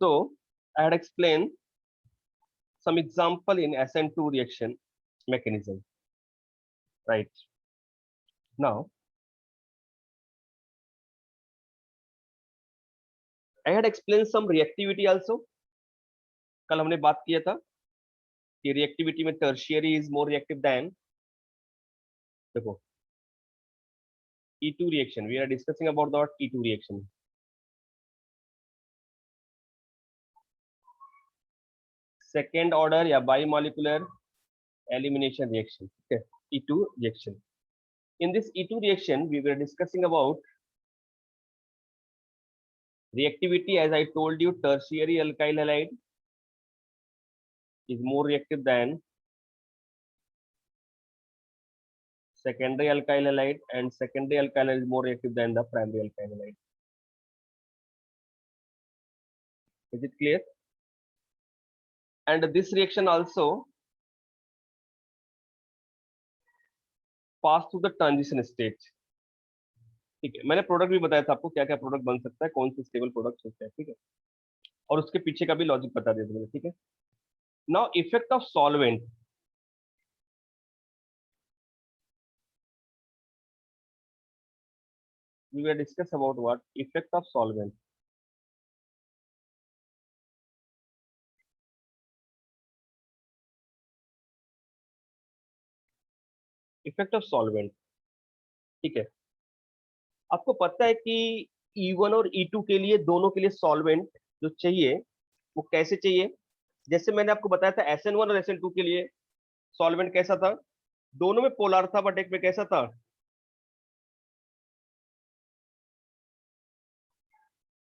So I had explained some example in SN2 reaction mechanism, right? Now I had explained some reactivity also. कल हमने बात किया था कि reactivity में tertiary is more reactive than, देखो, E2 reaction. We are discussing about the E2 reaction. Second order या bimolecular elimination reaction. Okay. E2 reaction. In this E2 reaction, we were discussing about reactivity. As I told you, tertiary alkyl halide is more reactive than secondary alkyl halide, and secondary alkyl halide is more reactive than the primary alkyl halide. Is it clear? And this reaction also pass through the transition stage. ठीक है, मैंने product भी बताया था आपको क्या क्या product बन सकता है, कौन से स्टेबल प्रोडक्ट्स होते हैं, ठीक है, और उसके पीछे का भी लॉजिक बता दिया मैंने, ठीक है. Now effect of solvent. We will discuss about what effect of solvent. Effect of solvent, ठीक है. आपको पता है कि E1 और E2 के लिए, दोनों के लिए सॉल्वेंट जो चाहिए वो कैसे चाहिए. जैसे मैंने आपको बताया था SN1 और SN2 के लिए सॉल्वेंट कैसा था, दोनों में पोलर था, बट एक में कैसा था,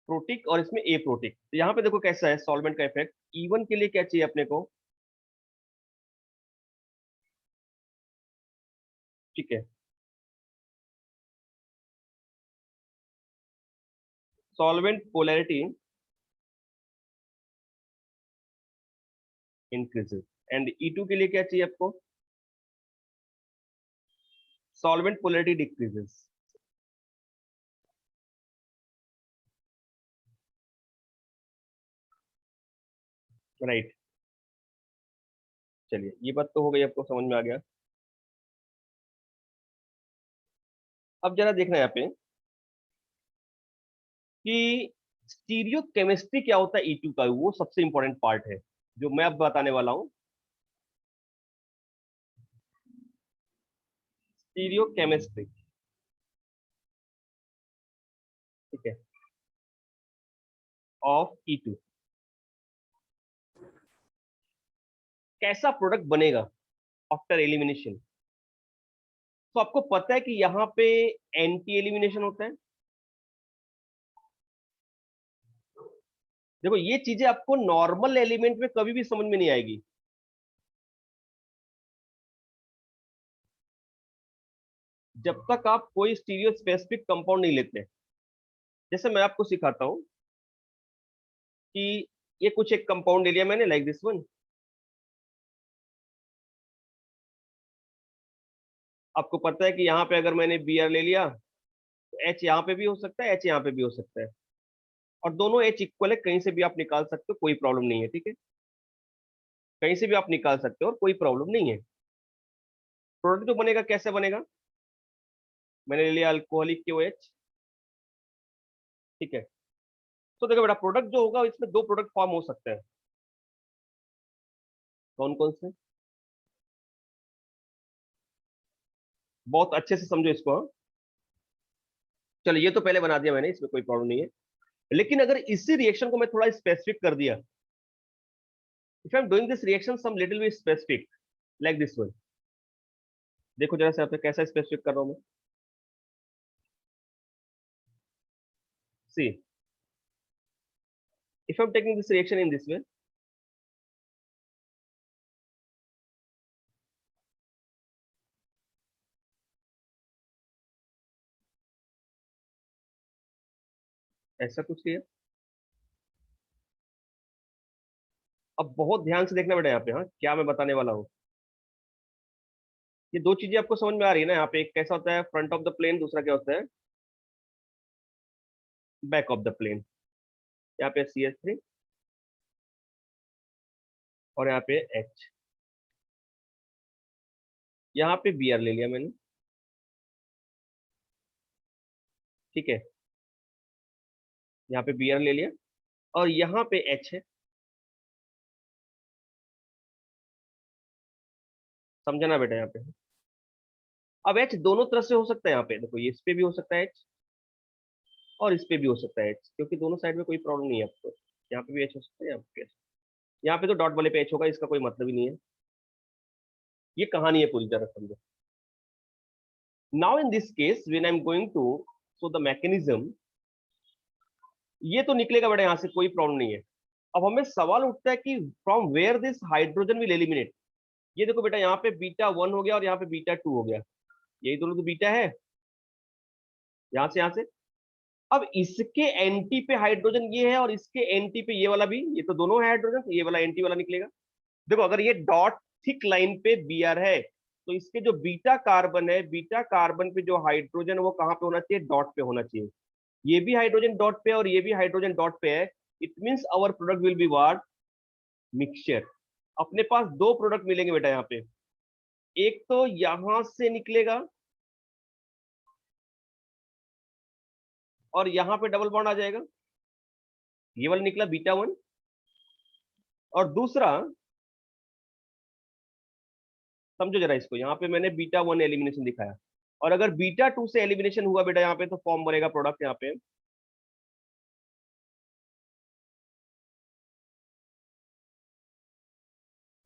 प्रोटिक, और इसमें ए प्रोटिक. तो यहाँ पे देखो कैसा है सॉल्वेंट का इफेक्ट. E1 के लिए क्या चाहिए अपने को, ठीक है, solvent polarity increases, and E2 के लिए क्या चाहिए आपको, सॉल्वेंट पोलैरिटी डिक्रीजेस. राइट. चलिए, ये बात तो हो गई, आपको समझ में आ गया. अब जरा देखना यहाँ पे कि स्टीरियो केमिस्ट्री क्या होता है E2 का, वो सबसे इंपॉर्टेंट पार्ट है जो मैं अब बताने वाला हूं. स्टीरियो केमिस्ट्री, ठीक है, ऑफ E2. कैसा प्रोडक्ट बनेगा आफ्टर एलिमिनेशन. तो आपको पता है कि यहाँ पे एंटी एलिमिनेशन होता है. देखो, ये चीजें आपको नॉर्मल एलिमेंट में कभी भी समझ में नहीं आएगी. जब तक आप कोई स्टीरियो स्पेसिफिक कंपाउंड नहीं लेते. जैसे मैं आपको सिखाता हूं कि ये कुछ एक कंपाउंड ले लिया मैंने, लाइक दिस वन. आपको पता है कि यहाँ पे अगर मैंने Br ले लिया तो H यहाँ पे भी हो सकता है, H यहाँ पे भी हो सकता है, और दोनों H इक्वल है, कहीं से भी आप निकाल सकते हो, कोई प्रॉब्लम नहीं है, ठीक है, कहीं से भी आप निकाल सकते हो और कोई प्रॉब्लम नहीं है. प्रोडक्ट जो बनेगा कैसे बनेगा, मैंने ले लिया अल्कोहलिक KOH, ठीक है. तो देखो बेटा, प्रोडक्ट जो होगा इसमें दो प्रोडक्ट फॉर्म हो सकते हैं. कौन कौन से, बहुत अच्छे से समझो इसको, हाँ? चलो, ये तो पहले बना दिया मैंने, इसमें कोई प्रॉब्लम नहीं है. लेकिन अगर इसी रिएक्शन को मैं थोड़ा स्पेसिफिक कर दिया, if I am doing this reaction some little bit specific, like this one. देखो जरा से, आप कैसा स्पेसिफिक कर रहा हूं मैं. सी, if I'm taking this reaction in this way, ऐसा कुछ है. अब बहुत ध्यान से देखना बेटा यहाँ पे, हाँ, क्या मैं बताने वाला हूँ. ये दो चीजें आपको समझ में आ रही है ना यहाँ पे. एक कैसा होता है फ्रंट ऑफ द प्लेन, दूसरा क्या होता है बैक ऑफ द प्लेन. यहाँ पे CH3, और यहाँ पे H, यहाँ पे Br ले लिया मैंने, ठीक है, यहाँ पे Br ले लिया, और यहाँ पे H है। समझना बेटा यहाँ पे। अब H दोनों तरफ से हो सकता है, यहाँ पे देखो, ये इस पे भी हो सकता है H, और इस पे भी हो सकता है H, क्योंकि दोनों साइड में कोई प्रॉब्लम नहीं है आपको। यहाँ पे भी H हो सकता है, यहाँ पे भी H। यहाँ पे तो डॉट वाले पे H होगा, इसका कोई मतलब ही नहीं है। ये कहानी है पूरी तरह समझो। Now in this case when I am going to show the mechanism, ये तो निकलेगा बेटा, यहाँ से कोई प्रॉब्लम नहीं है। अब हमें सवाल उठता है कि from where this hydrogen will eliminate. ये देखो बेटा, यहाँ पे β1 हो गया और यहाँ पे β2 हो गया, यही दोनों तो बीटा है, यहाँ से। अब इसके एंटी पे हाइड्रोजन ये है, और इसके एंटी पे ये वाला भी, ये तो दोनों है हाइड्रोजन, तो ये वाला एंटी वाला निकलेगा। देखो, अगर ये डॉट थिक लाइन पे Br है, तो इसके जो बीटा कार्बन है, बीटा कार्बन पे जो हाइड्रोजन वो कहाँ पे होना चाहिए, डॉट पे होना चाहिए। ये भी हाइड्रोजन डॉट पे और ये भी हाइड्रोजन डॉट पे है। It means our product will be what, mixture. अपने पास दो प्रोडक्ट मिलेंगे बेटा यहाँ पे, एक तो यहां से निकलेगा और यहाँ पे डबल बॉन्ड आ जाएगा, ये वाला निकला β1, और दूसरा, समझो जरा इसको, यहाँ पे मैंने β1 एलिमिनेशन दिखाया, और अगर β2 से एलिमिनेशन हुआ बेटा यहाँ पे, तो फॉर्म बनेगा प्रोडक्ट यहाँ पे,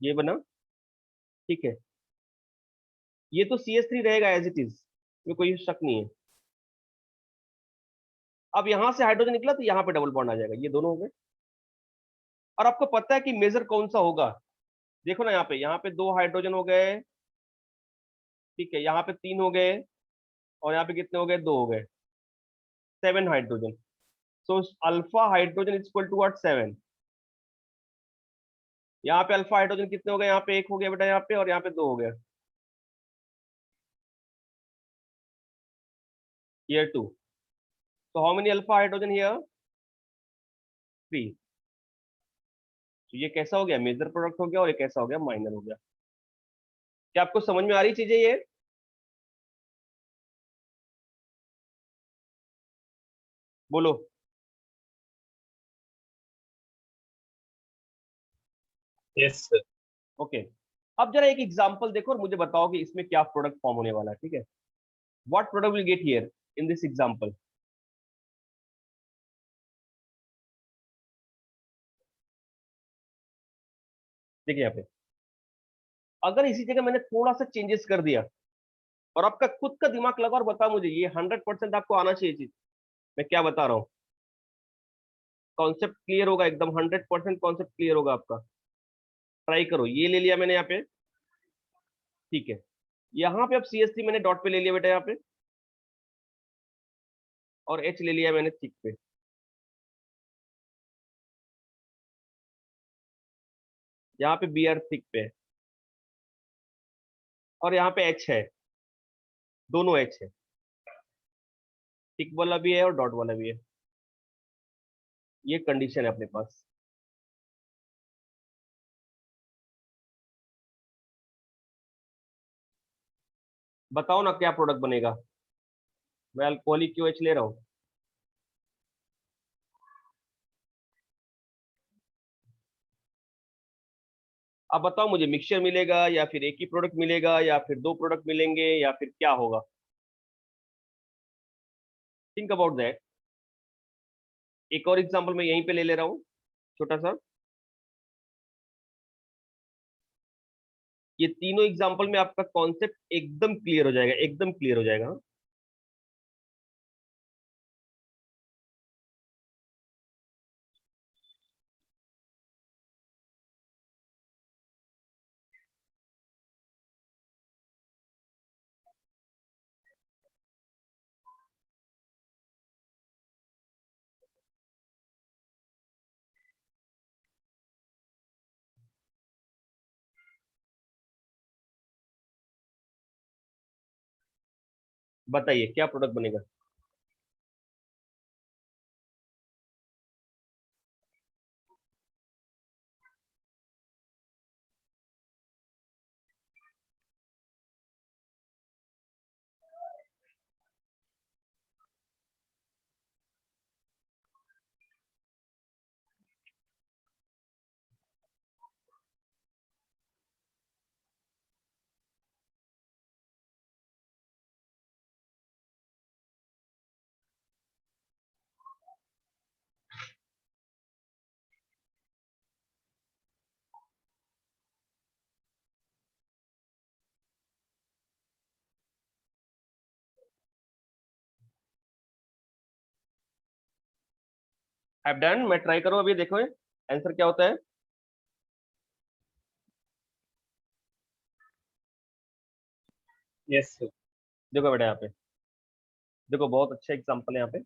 ये बना, ठीक है। ये तो CH3 रहेगा एज इट इज, में कोई शक नहीं है। अब यहां से हाइड्रोजन निकला तो यहाँ पे डबल बॉन्ड आ जाएगा, ये दोनों हो गए। और आपको पता है कि मेजर कौन सा होगा, देखो ना, यहाँ पे दो हाइड्रोजन हो गए, ठीक है, यहाँ पे तीन हो गए, और यहाँ पे कितने हो गए, दो हो गए, 7 hydrogen. So alpha hydrogen is equal to what, 7। यहाँ पे अल्फा हाइड्रोजन कितने हो गए, यहाँ पे एक हो गया बेटा, यहाँ पे, और यहाँ पे दो हो गया, हियर टू। तो how many alpha hydrogen here, 3। तो ये कैसा हो गया, मेजर प्रोडक्ट हो गया, और ये कैसा हो गया, माइनर हो गया। क्या आपको समझ में आ रही चीजें ये? बोलो। Yes sir. ओके, अब जरा एक एग्जांपल देखो और मुझे बताओ कि इसमें क्या प्रोडक्ट फॉर्म होने वाला है, ठीक है। What product will get here in this example. देखिए यहाँ पे, अगर इसी जगह मैंने थोड़ा सा चेंजेस कर दिया, और आपका खुद का दिमाग लगा और बताओ मुझे, ये 100% आपको आना चाहिए चीज, मैं क्या बता रहा हूँ। कॉन्सेप्ट क्लियर होगा एकदम, 100% कॉन्सेप्ट क्लियर होगा आपका। ट्राई करो, ये ले लिया मैंने यहाँ पे, ठीक है। यहाँ पे अब CH3 मैंने डॉट पे ले लिया बेटा यहाँ पे, और H ले लिया मैंने थिक पे। यहाँ पे Br थिक पे है, और यहाँ पे H है, दोनों H है, थिक वाला भी है और डॉट वाला भी है। ये कंडीशन है अपने पास। बताओ ना क्या प्रोडक्ट बनेगा। मैं अल्कोहलिक क्यों H ले रहा हूँ। अब बताओ मुझे, मिक्सचर मिलेगा या फिर एक ही प्रोडक्ट मिलेगा या फिर दो प्रोडक्ट मिलेंगे या फिर क्या होगा। Think about that. एक और एग्जांपल मैं यहीं पे ले ले रहा हूँ, छोटा सा। ये तीनों एग्जांपल में आपका कॉन्सेप्ट एकदम क्लियर हो जाएगा, एकदम क्लियर हो जाएगा, हाँ? बताइए क्या प्रोडक्ट बनेगा। Have done. मैं ट्राई करूं अभी, देखो आंसर क्या होता है। Yes, sir. देखो बेटा यहाँ पे, देखो बहुत अच्छा एग्जांपल है यहाँ पे।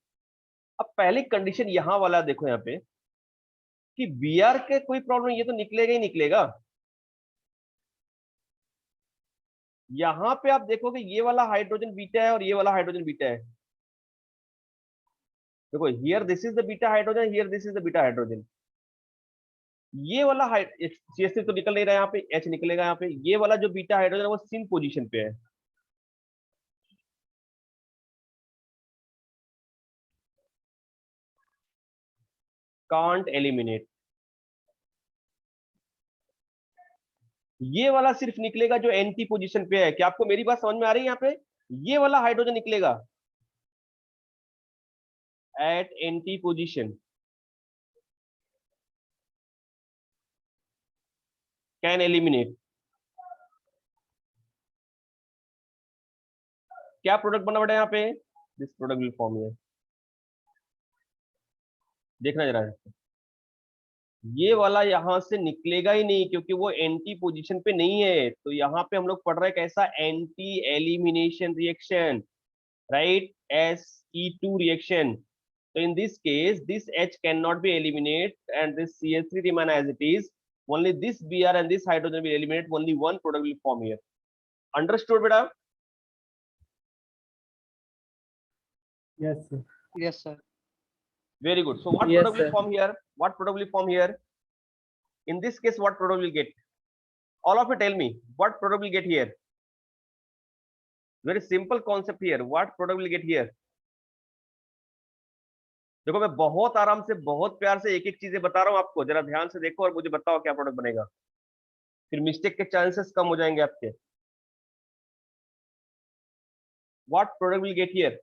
अब पहली कंडीशन यहाँ वाला देखो यहाँ पे कि बी आर के कोई प्रॉब्लम, ये तो निकलेगा ही निकलेगा। यहाँ पे आप देखोगे ये वाला हाइड्रोजन बीटा है और ये वाला हाइड्रोजन बीटा है। देखो here this is the beta hydrogen, here this is the beta hydrogen. ये वाला CH3 तो निकल नहीं रहा है, यहाँ पे H निकलेगा। यहाँ पे ये वाला जो बीटा हाइड्रोजन है वो सिन पोजीशन पे है। Can't eliminate. ये वाला सिर्फ निकलेगा जो एंटी पोजीशन पे है। क्या आपको मेरी बात समझ में आ रही है? यहाँ पे ये वाला हाइड्रोजन निकलेगा at anti position, can eliminate. क्या प्रोडक्ट बना बेटा यहाँ पे? This product will form here. देखना जरा, ये वाला यहां से निकलेगा ही नहीं क्योंकि वो एंटी पोजीशन पे नहीं है। तो यहाँ पे हम लोग पढ़ रहे हैं कैसा, anti elimination reaction, right, SE2 reaction. So in this case, this H cannot be eliminated and this CH3 remain as it is. Only this Br and this hydrogen will eliminate. Only one product will form here. Understood, beta? Yes, sir. Yes, sir. Very good. So what Yes, product will sir. form here? What product will form here? In this case, what product will get? All of you tell me. What product will get here? Very simple concept here. What product will get here? देखो मैं बहुत आराम से, बहुत प्यार से एक एक चीजें बता रहा हूं आपको, जरा ध्यान से देखो और मुझे बताओ क्या प्रोडक्ट बनेगा। फिर मिस्टेक के चांसेस कम हो जाएंगे आपके। What product will get here?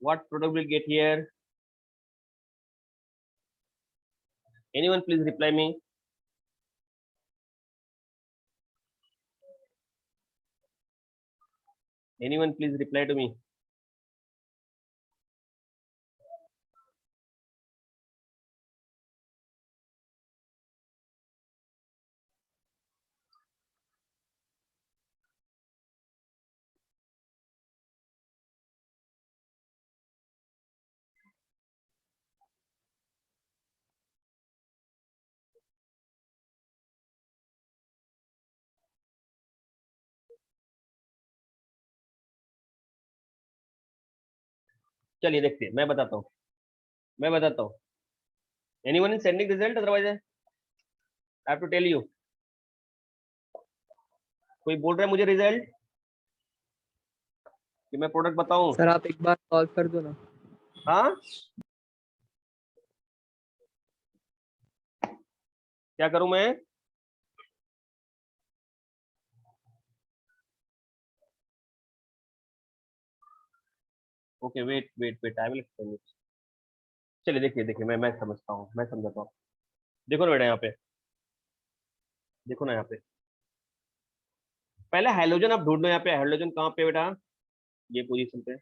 What product will get here? Anyone please reply me. Anyone please reply to me. चलिए देखते हैं, मैं बताता हूँ, मैं बताता हूँ। Anyone is sending result? Otherwise I have to tell you. कोई बोल रहा है मुझे रिजल्ट कि मैं प्रोडक्ट बताऊं? सर आप एक बार कॉल कर दो ना। हाँ, क्या करूं मैं? Okay wait wait wait, I will explain it. चलिए देखिए देखिए, मैं समझता हूँ, मैं समझाता हूँ। देखो ना बेटा यहाँ पे, देखो ना यहाँ पे, पहले हाइड्रोजन आप ढूंढ लो। यहाँ पे हाइड्रोजन कहाँ पे बेटा? ये पोजीशन पे।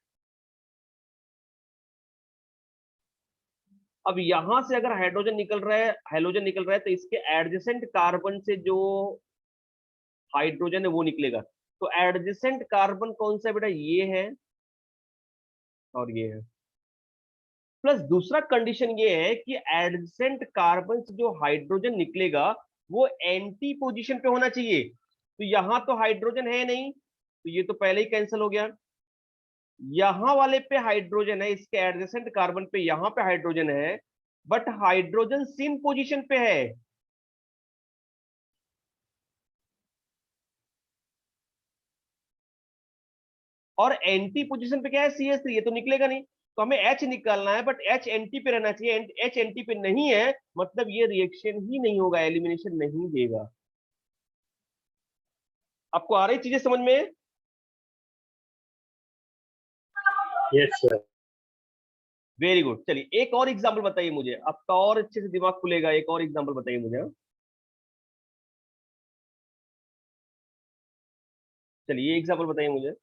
अब यहां से अगर हाइड्रोजन निकल रहा है, हाइड्रोजन निकल रहा है, तो इसके एडजेसेंट कार्बन से जो हाइड्रोजन है वो निकलेगा। तो एडजेसेंट कार्बन कौन सा है बेटा? ये है और ये है। प्लस दूसरा कंडीशन ये है कि एडजेसेंट कार्बन से जो हाइड्रोजन निकलेगा वो एंटी पोजीशन पे होना चाहिए। तो यहां तो हाइड्रोजन है नहीं, तो ये तो पहले ही कैंसिल हो गया। यहां वाले पे हाइड्रोजन है, इसके एडजेसेंट कार्बन पे यहां पे हाइड्रोजन है। बट हाइड्रोजन सिन पोजीशन पे है। और एंटी पोजीशन पे क्या है, CH3, ये तो निकलेगा नहीं। तो हमें H निकालना है, बट H एंटी पे रहना चाहिए। H एंटी पे नहीं है, मतलब ये रिएक्शन ही नहीं होगा, एलिमिनेशन नहीं देगा। आपको आ रही चीजें समझ में? Yes, sir. Very good. चलिए एक और एग्जाम्पल बताइए मुझे, आपका और अच्छे से दिमाग खुलेगा। एक और एग्जाम्पल बताइए मुझे, हाँ? चलिए ये एग्जाम्पल बताइए मुझे।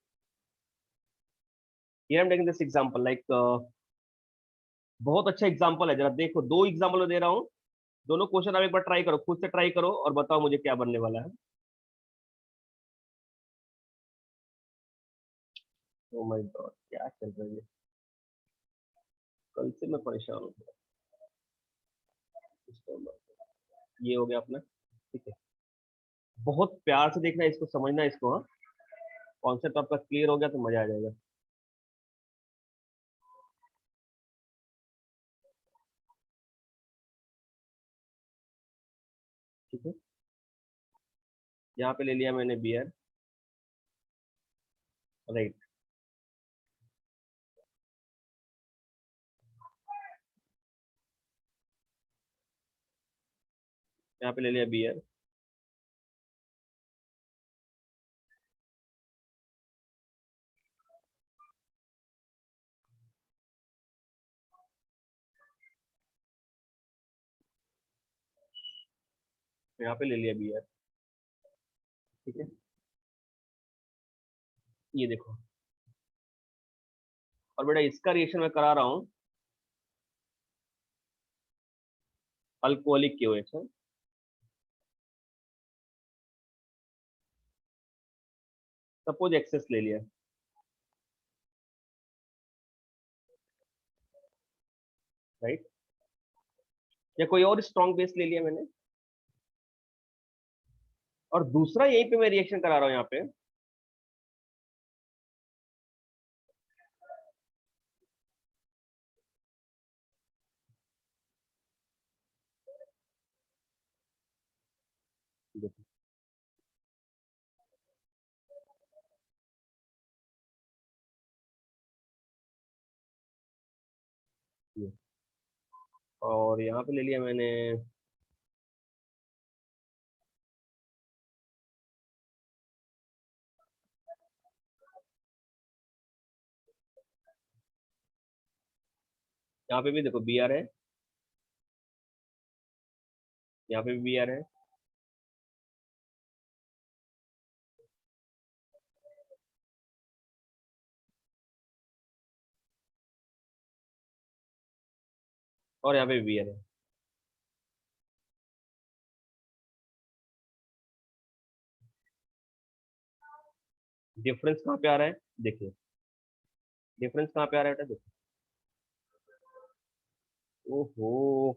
Here I'm taking this example, like बहुत अच्छा एग्जाम्पल है। जरा देखो, दो एग्जाम्पल दे रहा हूँ, दोनों क्वेश्चन आप एक बार ट्राई करो, खुद से ट्राई करो और बताओ मुझे क्या बनने वाला है। ओ माय गॉड, क्या चल रहा है? कल से मैं परेशान हूँ। ये हो गया अपना, ठीक है। बहुत प्यार से देखना इसको, समझना इसको, हाँ। कॉन्सेप्ट आपका क्लियर हो गया तो मजा आ जाएगा। ठीक है, यहाँ पे ले लिया मैंने बियर, राइट। यहाँ पे ले लिया बियर, यहाँ पे ले लिया बियर, ठीक है। ये देखो, और बेटा इसका रिएक्शन मैं करा रहा हूँ अल्कोहलिक की वजह से। सपोज एक्सेस ले लिया, राइट, या कोई और स्ट्रॉन्ग बेस ले लिया मैंने, और दूसरा यहीं पे मैं रिएक्शन करा रहा हूँ यहाँ पे। देखो, ये। और यहाँ पे ले लिया मैंने, यहाँ पे भी देखो Br है, यहाँ पे भी Br है, और यहाँ पे भी Br है। डिफरेंस कहाँ पे आ रहा है, देखिए डिफरेंस कहाँ पे आ रहा है बेटा, देखो। ओहो,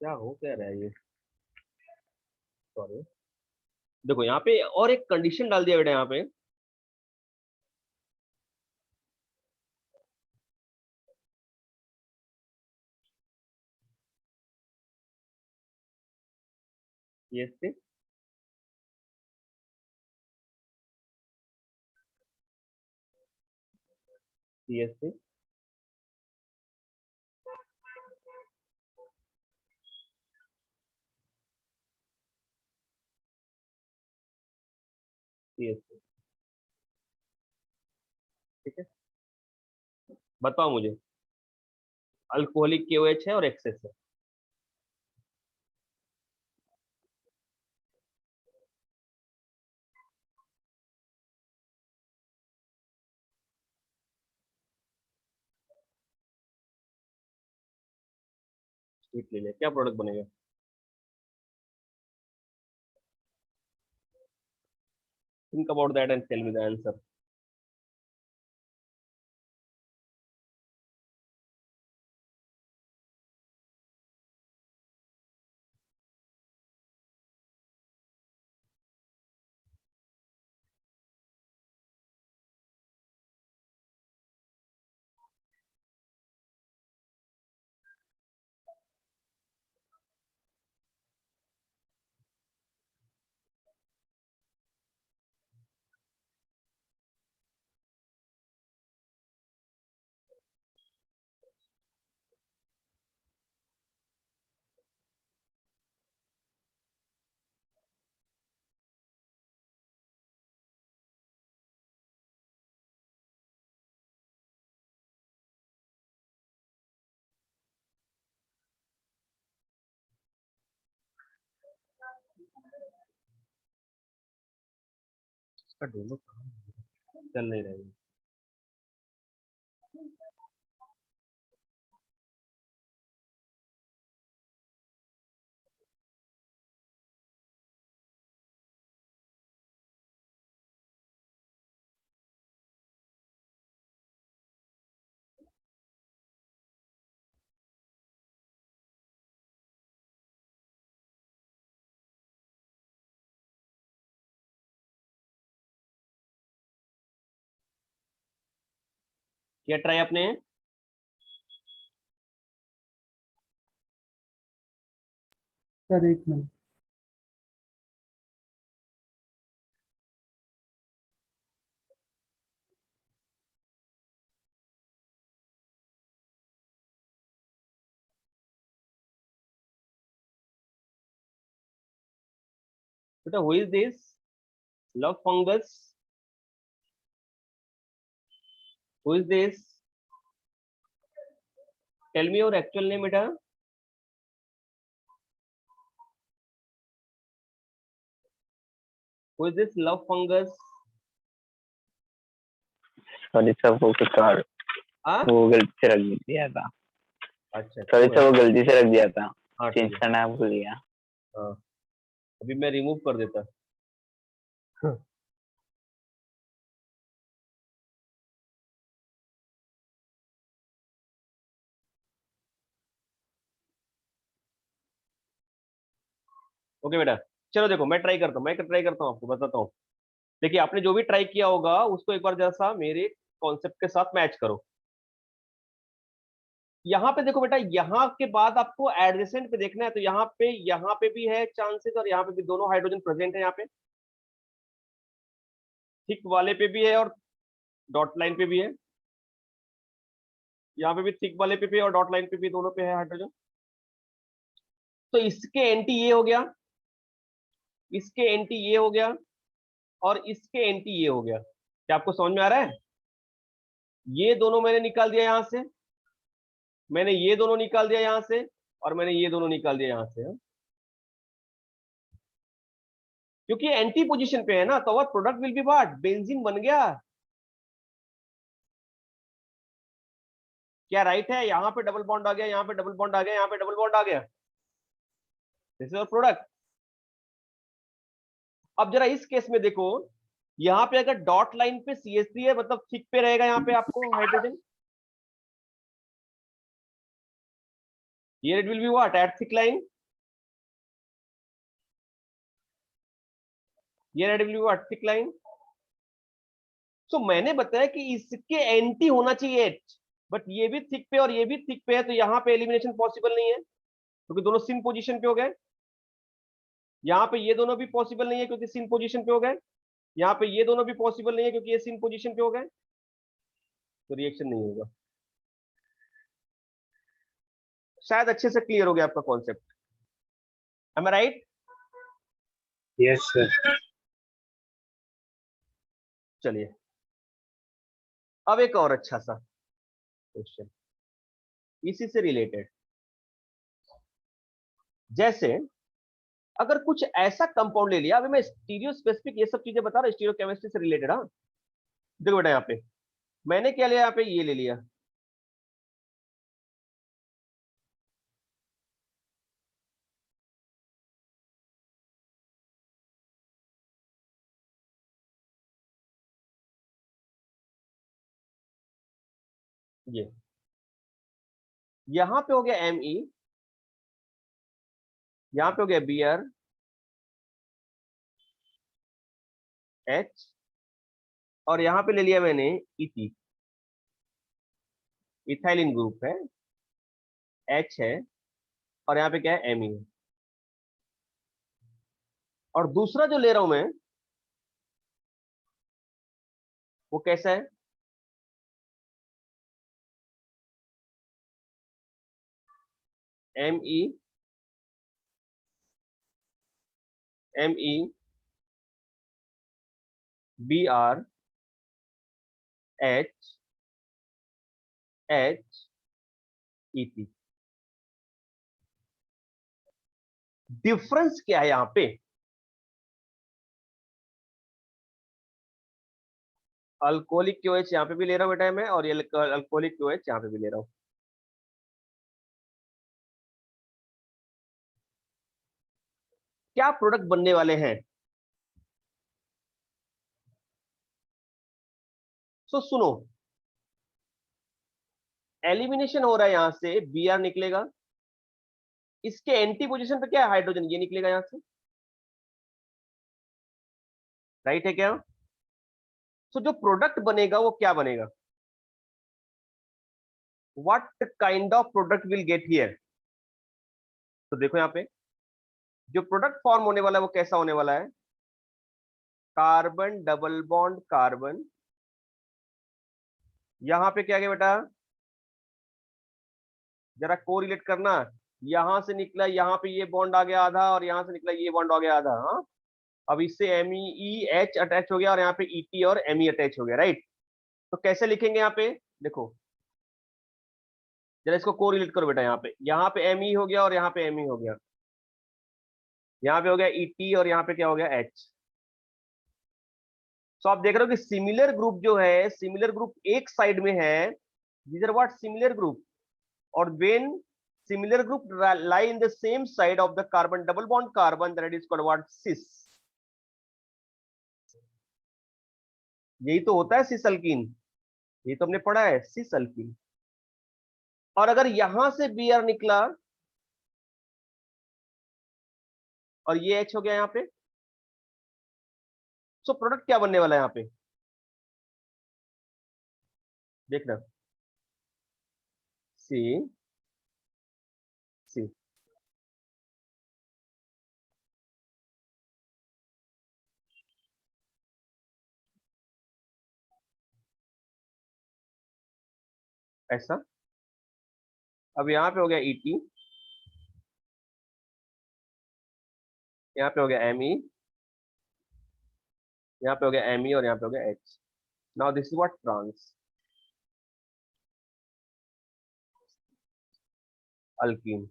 क्या हो क्या रहा है ये, सॉरी। देखो यहाँ पे और एक कंडीशन डाल दिया बेटा यहाँ पे। ये से CH3, CH3, ठीक है। बताओ मुझे, अल्कोहलिक KOH है और एक्सेस है। स्वीट ले लिया, क्या प्रोडक्ट बनेगा? Think about that and tell me the answer. दोनों चल नहीं रहे हैं। क्या ट्राई आपने? सर एक मिनट। बेटा who is this love fungus? Who is this? Tell me your actual name बेटा। Who is this love fungus? Sorry sir वो कुछ और हाँ वो गलती से रख दिया था। अच्छा सॉरी क्यों सर है? वो गलती से रख दिया था, हाँ ठीक चेंज है। करना भूल गया। हाँ अभी मैं रिमूव कर देता। ओके बेटा चलो देखो मैं ट्राई करता हूँ, मैं ट्राई करता हूँ, आपको बताता हूँ। देखिए आपने जो भी ट्राई किया होगा उसको एक बार जैसा मेरे कॉन्सेप्ट के साथ मैच करो। यहाँ पे देखो बेटा, यहाँ के बाद आपको एडजेसेंट पे देखना है, तो यहाँ पे भी है चांसेस और यहाँ पे भी दोनों हाइड्रोजन प्रेजेंट है। यहाँ पे थिक वाले पे भी है और डॉट लाइन पे भी है। यहाँ पे भी थिक वाले पे भी है और डॉट लाइन पे भी, दोनों पे है हाइड्रोजन। तो इसके एंटी ये हो गया, इसके एंटी ये हो गया और इसके एंटी ये हो गया। क्या आपको समझ में आ रहा है? ये दोनों मैंने निकाल दिया यहां से, मैंने ये दोनों निकाल दिया यहां से और मैंने ये दोनों निकाल दिया यहां से। क्योंकि एंटी पोजीशन पे है ना, तो और product will be what, benzene बन गया। क्या राइट है? यहाँ पे डबल बॉन्ड आ गया, यहाँ पे डबल बॉन्ड आ गया, यहाँ पे डबल बॉन्ड आ गया। This is your product. अब जरा इस केस में देखो, यहाँ पे अगर डॉट लाइन पे CH3 है मतलब थिक पे रहेगा यहाँ पे आपको hydrogen. Here it will be what, at thick line? Here it will be what, thick line? So मैंने बताया कि इसके एंटी होना चाहिए H, बट ये भी थिक पे और ये भी थिक पे है, तो यहाँ पे एलिमिनेशन पॉसिबल नहीं है क्योंकि दोनों सिन पोजीशन पे हो गए। यहाँ पे ये दोनों भी पॉसिबल नहीं है क्योंकि सिन पोजीशन पे हो गए। यहाँ पे ये दोनों भी पॉसिबल नहीं है क्योंकि ये सिन पोजीशन पे हो गए, तो रिएक्शन नहीं होगा। शायद अच्छे से क्लियर हो गया आपका कॉन्सेप्ट। एम आई राइट? Yes, sir. चलिए अब एक और अच्छा सा क्वेश्चन इसी से रिलेटेड। जैसे अगर कुछ ऐसा कंपाउंड ले लिया, अभी मैं स्टीरियो स्पेसिफिक ये सब चीजें बता रहा हूँ, स्टीरियो केमिस्ट्री से रिलेटेड। हाँ देखो बेटा, यहाँ पे मैंने क्या लिया, यहाँ पे ये ले लिया, ये यहाँ पे हो गया Me, यहाँ पे हो गया Br H, और यहाँ पे ले लिया मैंने इथी, इथाइलिन ग्रुप है, H है, और यहाँ पे क्या है Me है। और दूसरा जो ले रहा हूं मैं वो कैसा है, Me Br H ET। Difference क्या है यहाँ पे? अल्कोहलिक क्यूएच यहाँ पे भी ले रहा हूँ बेटा मैं, और ये अल्कोहलिक क्यूएच यहाँ पे भी ले रहा हूँ। क्या प्रोडक्ट बनने वाले हैं? सुनो, एलिमिनेशन हो रहा है, यहां से Br निकलेगा, इसके एंटी पोजीशन पे क्या है, हाइड्रोजन, ये निकलेगा यहां से, राइट है क्या? जो प्रोडक्ट बनेगा वो क्या बनेगा? What kind of product will get here? तो देखो यहाँ पे जो प्रोडक्ट फॉर्म होने वाला है वो कैसा होने वाला है? कार्बन डबल बॉन्ड कार्बन, यहां पे क्या गया बेटा, जरा कोरिलेट करना, यहां से निकला, यहाँ पे ये बॉन्ड आ गया आधा, और यहां से निकला ये बॉन्ड आ गया आधा। हाँ, अब इससे MEH अटैच हो गया, और यहाँ पे ET और Me अटैच हो गया, राइट? तो कैसे लिखेंगे यहाँ पे, देखो जरा इसको कोरिलेट करो बेटा, यहाँ पे Me हो गया, और यहाँ पे Me हो गया, यहाँ पे हो गया ET, और यहाँ पे क्या हो गया H। तो आप देख रहे हो कि सिमिलर ग्रुप जो है, सिमिलर ग्रुप एक साइड में है, these are what similar group, और when similar group lie in the same side of the carbon double bond carbon, that is called what, cis। यही तो होता है सिस अल्कीन, ये तो हमने पढ़ा है, सिस अल्कीन। और अगर यहां से Br निकला और ये H हो गया यहाँ पे, तो प्रोडक्ट क्या बनने वाला है यहाँ पे, देखना, सी सी। ऐसा, अब यहाँ पे हो गया ET, यहाँ पे हो गया Me, यहाँ पे हो गया Me, और यहाँ पे हो गया H। Now this is what, trans alkene.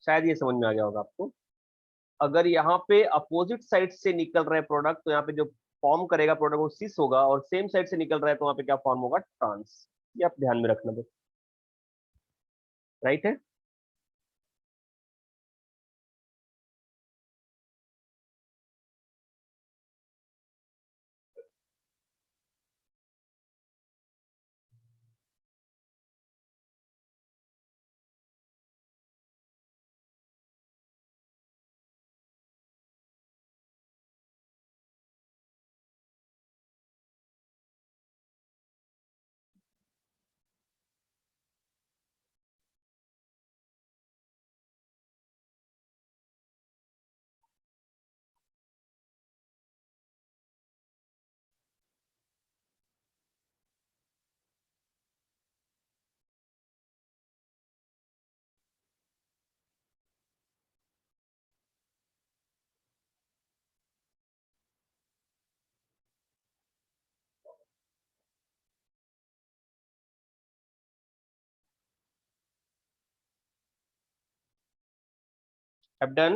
शायद ये समझ में आ गया होगा आपको। अगर यहाँ पे अपोजिट साइड से निकल रहा है प्रोडक्ट, तो यहाँ पे जो फॉर्म करेगा प्रोडक्ट वो सिस होगा, और सेम साइड से निकल रहा है तो वहाँ पे क्या फॉर्म होगा, ट्रांस। ये आप ध्यान में रखना, बस, राइट है? Have done.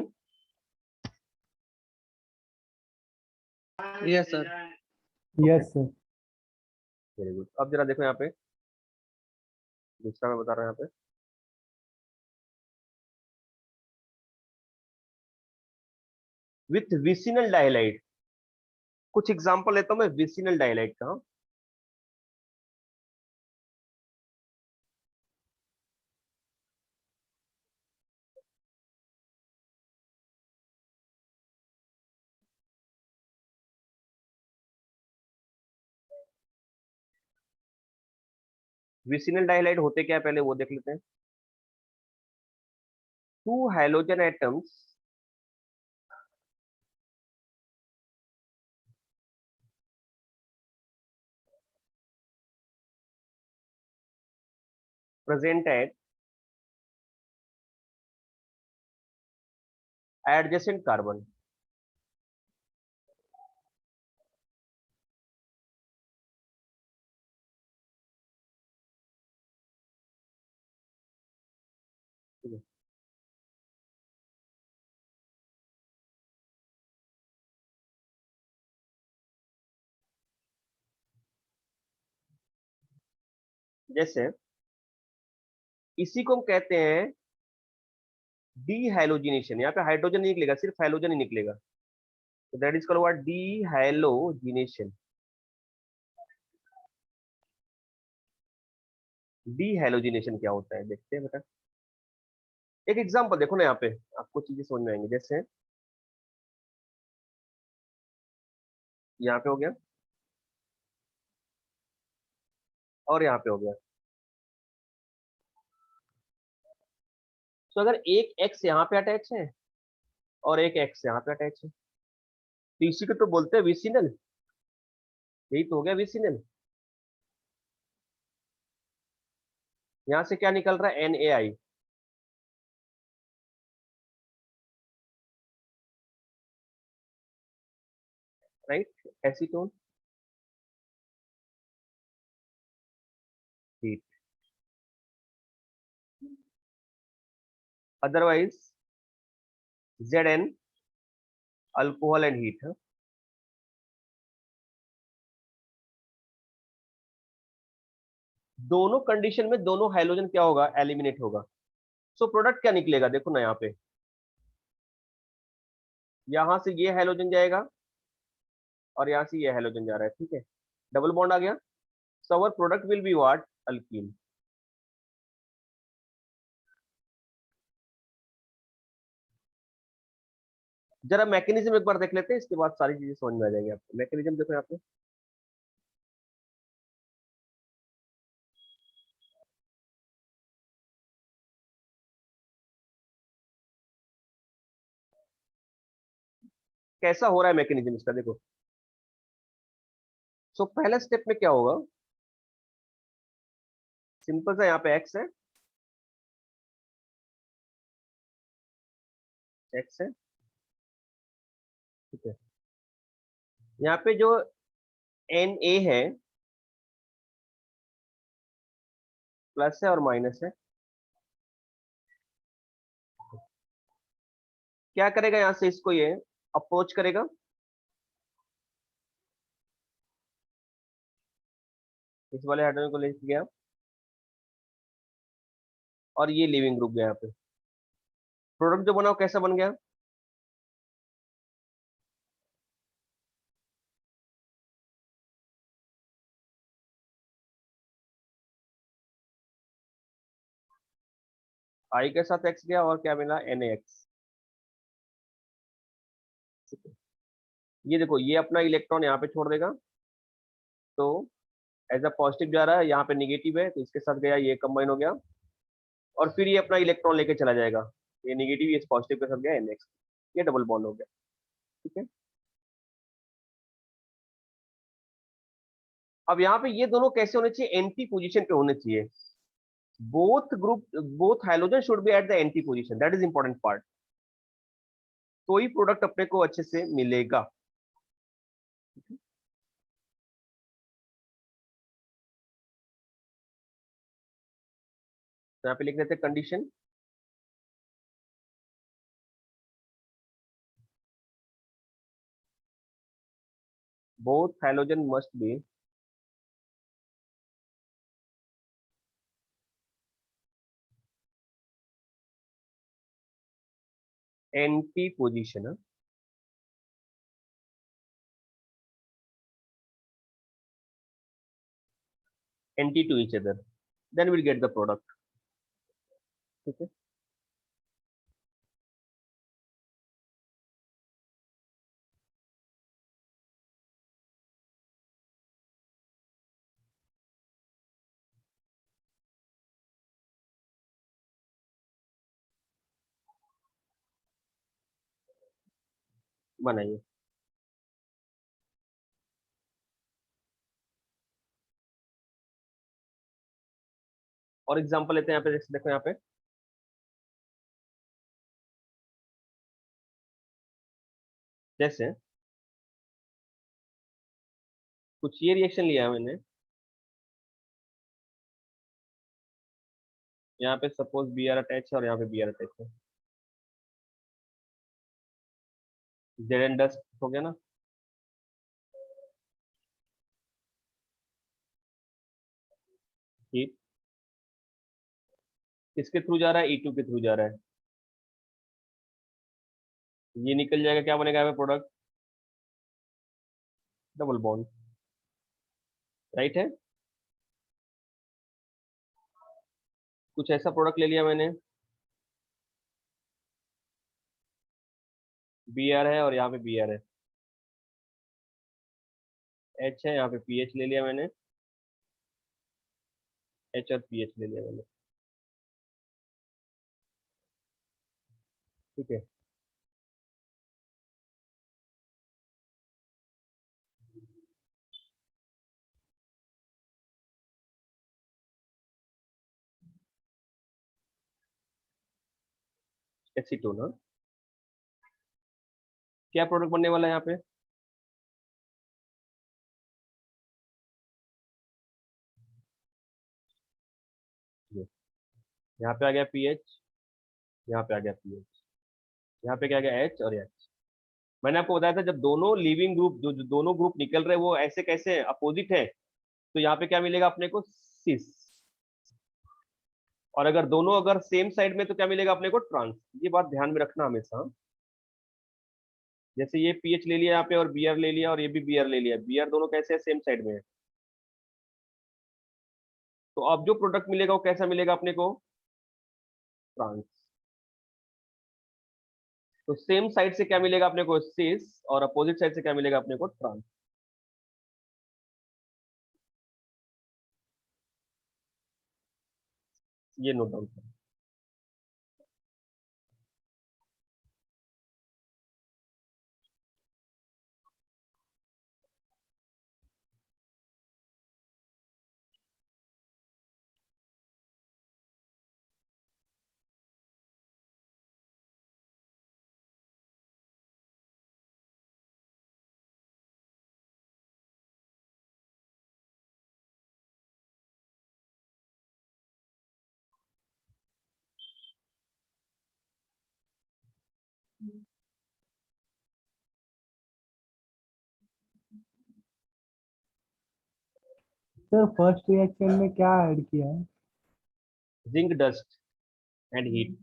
Yes sir. Yes sir. Very good. अब जरा देखो यहाँ पे, दूसरा मैं बता रहा हूँ यहाँ पे, विथ विसिनल डाइलाइट, कुछ एग्जांपल लेता हूँ मैं विसिनल डाइलाइट का। विसिनल डाइलाइट होते क्या है, पहले वो देख लेते हैं। Two hydrogen atoms present at adjacent carbon। ठीक है, जैसे इसी को हम कहते हैं डीहाइलोजिनेशन। यहाँ पे हाइड्रोजन नहीं निकलेगा, सिर्फ हाइड्रोजन ही निकलेगा, तो दैट इज कॉल्ड व्हाट, डीहाइलोजिनेशन। डीहाइलोजिनेशन क्या होता है देखते हैं बेटा। एक एग्जांपल देखो ना, यहाँ पे आपको चीजें समझ में आएंगी। जैसे यहाँ पे हो गया और यहाँ पे हो गया, तो अगर एक एक्स यहाँ पे अटैच है और एक एक्स यहाँ पे अटैच है, तो इसी को तो बोलते हैं विसिनल। यही तो हो गया विसिनल। यहाँ से क्या निकल रहा है, NaI। Right, acetone. Heat. Otherwise Zn, alcohol and heat. दोनों कंडीशन में दोनों हाइड्रोजन क्या होगा, एलिमिनेट होगा। सो प्रोडक्ट क्या निकलेगा देखो ना, यहाँ पे यहां से ये हाइड्रोजन जाएगा और यहाँ से ये हाइड्रोजन जा रहा है, ठीक है, डबल बॉन्ड आ गया। So our product will be what, alkene. जरा मैकेनिज्म एक बार देख लेते हैं, इसके बाद सारी चीजें समझ में आ जाएंगी आपको। मैकेनिज्म देखो यहाँ पे, कैसा हो रहा है मैकेनिज्म इसका देखो। सो पहला स्टेप में क्या होगा, सिंपल सा, यहाँ पे एक्स है, एक्स है, ठीक है। यहाँ पे जो Na है, प्लस है और माइनस है। क्या करेगा, यहाँ से इसको ये अप्रोच करेगा, इस वाले हाइड्रोजन को ले गया और ये लिविंग ग्रुप गया। यहाँ पे प्रोडक्ट जो बना वो कैसा बन गया, आई के साथ एक्स गया और क्या मिला, NaX। ये देखो, ये अपना इलेक्ट्रॉन यहाँ पे छोड़ देगा, तो एज अ पॉजिटिव जा रहा है, यहाँ पे निगेटिव है, तो इसके साथ गया, ये कंबाइन हो गया और फिर ये अपना इलेक्ट्रॉन लेके चला जाएगा। ये निगेटिव ये पॉजिटिव के साथ गया NX, ये डबल बॉन्ड हो गया, ठीक है। अब यहाँ पे ये दोनों कैसे होने चाहिए, एंटी पोजीशन पे होने चाहिए। Both group, both hydrogen should B at the anti position, that is important part. तो ही प्रोडक्ट अपने को अच्छे से मिलेगा। तो यहाँ पे लिख देते हैं condition, both halogen must be anti position, anti to each other, then we'll get the product, ठीक है। बनाइए। और एग्जांपल लेते हैं यहाँ पे, जैसे देखो यहाँ पे जैसे कुछ ये रिएक्शन लिया है मैंने, यहाँ पे सपोज Br अटैच है और यहाँ पे Br अटैच है, Zn डस्ट हो गया ना, ठीक। किसके थ्रू जा रहा है, E2 के थ्रू जा रहा है। ये निकल जाएगा, क्या बनेगा यहाँ पे प्रोडक्ट, डबल बॉन्ड, राइट है। कुछ ऐसा प्रोडक्ट ले लिया मैंने, Br है और यहाँ पे Br है, H है, यहाँ पे पीएच ले लिया मैंने, H और पीएच ले लिया मैंने, ठीक है। एसीटोन, हाँ। क्या प्रोडक्ट बनने वाला है यहाँ पे, ये। यहाँ पे आ गया पीएच, यहाँ पे आ गया पीएच, यहाँ पे क्या आ गया, एच और एच। मैंने आपको बताया था जब दोनों लिविंग ग्रुप, जो दोनों ग्रुप निकल रहे हैं वो ऐसे कैसे अपोजिट है, तो यहाँ पे क्या मिलेगा अपने को, सिस। और अगर दोनों अगर सेम साइड में तो क्या मिलेगा अपने को, ट्रांस। ये बात ध्यान में रखना हमेशा। जैसे ये पीएच ले लिया यहाँ पे और बीआर ले लिया और ये भी बीआर ले लिया, बीआर दोनों कैसे है, सेम साइड में है। तो अब जो प्रोडक्ट मिलेगा वो कैसा मिलेगा अपने को, ट्रांस। तो सेम साइड से क्या मिलेगा अपने को, सिस, और अपोजिट साइड से क्या मिलेगा अपने को, ट्रांस। ये नोट डाउन करें। सर फर्स्ट रिएक्शन में क्या ऐड किया है? Zinc dust and heat.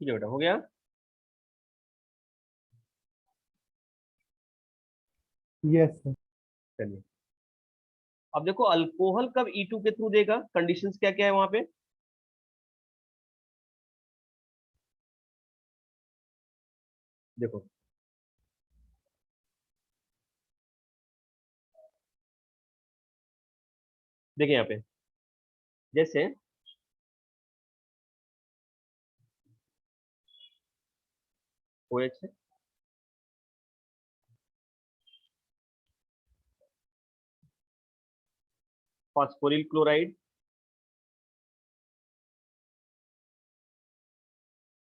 ठीक है बेटा, हो गया। Yes sir. चलिए, अब देखो अल्कोहल कब E2 के थ्रू देगा, कंडीशंस क्या क्या है वहां पे। देखो, देखिए यहाँ पे जैसे OH है, phosphoryl chloride,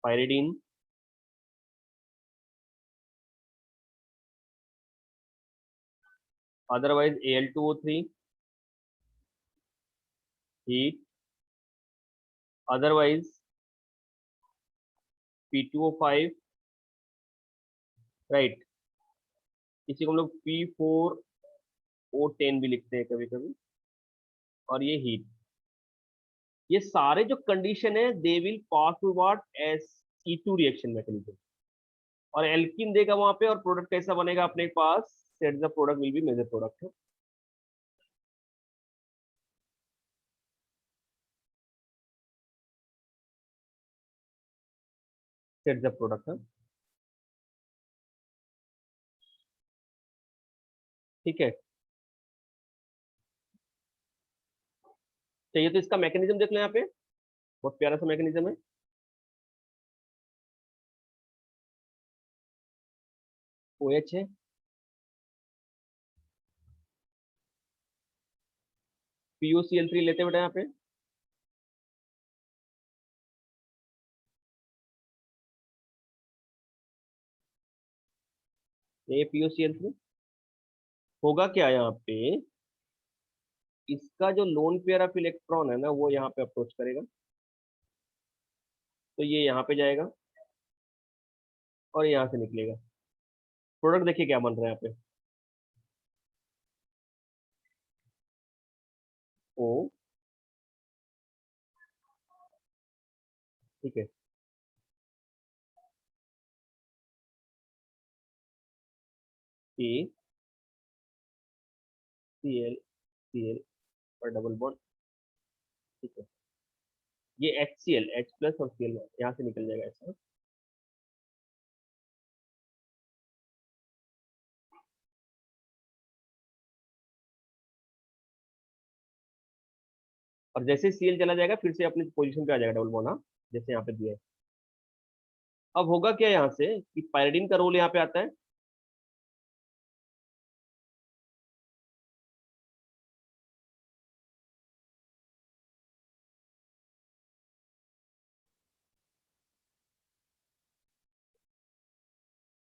pyridine, otherwise Al2O3, heat, otherwise P2O5, right. इसी को हम लोग P4O10 भी लिखते हैं कभी कभी। और ये हीट, ये सारे जो कंडीशन है they will pass through what SE2 reaction mechanism. और एल्किन देगा वहां पे, और प्रोडक्ट कैसा बनेगा अपने पास, set the product will be major product है। सेट द प्रोडक्ट है, ठीक है। चाहिए तो इसका मैकेनिज्म देख लो यहाँ पे, बहुत प्यारा सा मैकेनिज्म है। OH है, POCl3 लेते हैं बेटा यहाँ पे, ये POCl3 होगा क्या यहाँ पे, इसका जो लोन पेयर ऑफ इलेक्ट्रॉन है ना वो यहाँ पे अप्रोच करेगा, तो ये यहाँ पे जाएगा और यहाँ से निकलेगा। प्रोडक्ट देखिए क्या बन रहा है यहाँ पे, O, ठीक है, ClCl और डबल बॉन्ड, ठीक है। ये HCl, H प्लस और Cl यहाँ से निकल जाएगा ऐसा। और जैसे Cl चला जाएगा फिर से अपनी पोजीशन पे आ जाएगा डबल बॉन्ड, हाँ, जैसे यहाँ पे दिया है। अब होगा क्या यहाँ से कि पायरिडीन का रोल यहाँ पे आता है,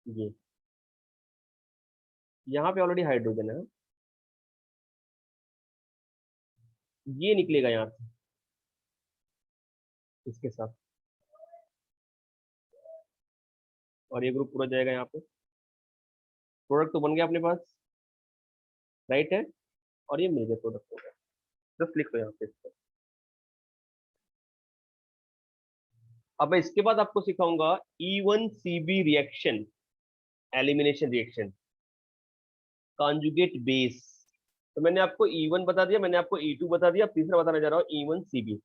ये यहाँ पे ऑलरेडी हाइड्रोजन है, ये निकलेगा यहाँ से इसके साथ, और ये ग्रुप पूरा जाएगा यहाँ पे। प्रोडक्ट तो बन गया अपने पास, राइट है, और ये मेजर प्रोडक्ट होगा। बस लिख लो यहाँ पे इसको। अब मैं इसके बाद आपको सिखाऊंगा E1CB reaction, elimination reaction, conjugate base. तो मैंने आपको E1 बता दिया, मैंने आपको E2 बता दिया, अब तीसरा बताने जा रहा हूँ E1CB।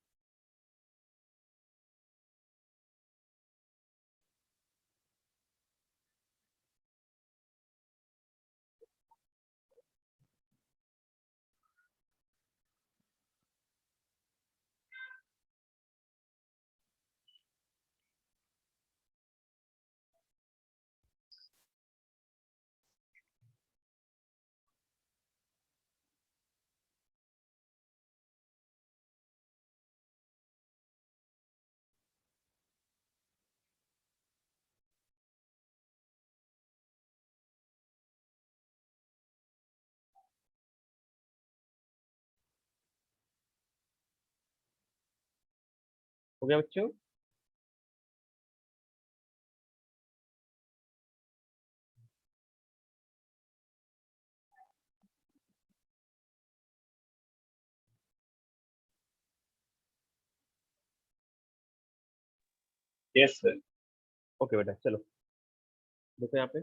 हो गया बच्चों? Yes, sir. ओके बेटा, चलो देखो यहाँ पे,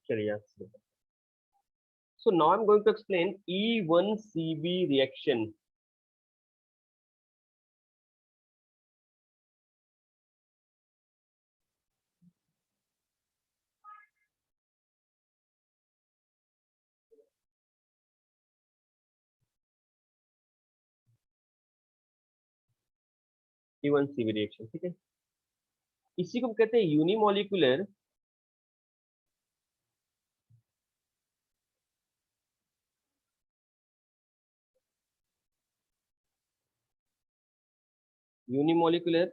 चलिए यहाँ से। So now I'm going to explain E1CB reaction. E1CB reaction, ठीक है। इसी को हम कहते हैं unimolecular unimolecular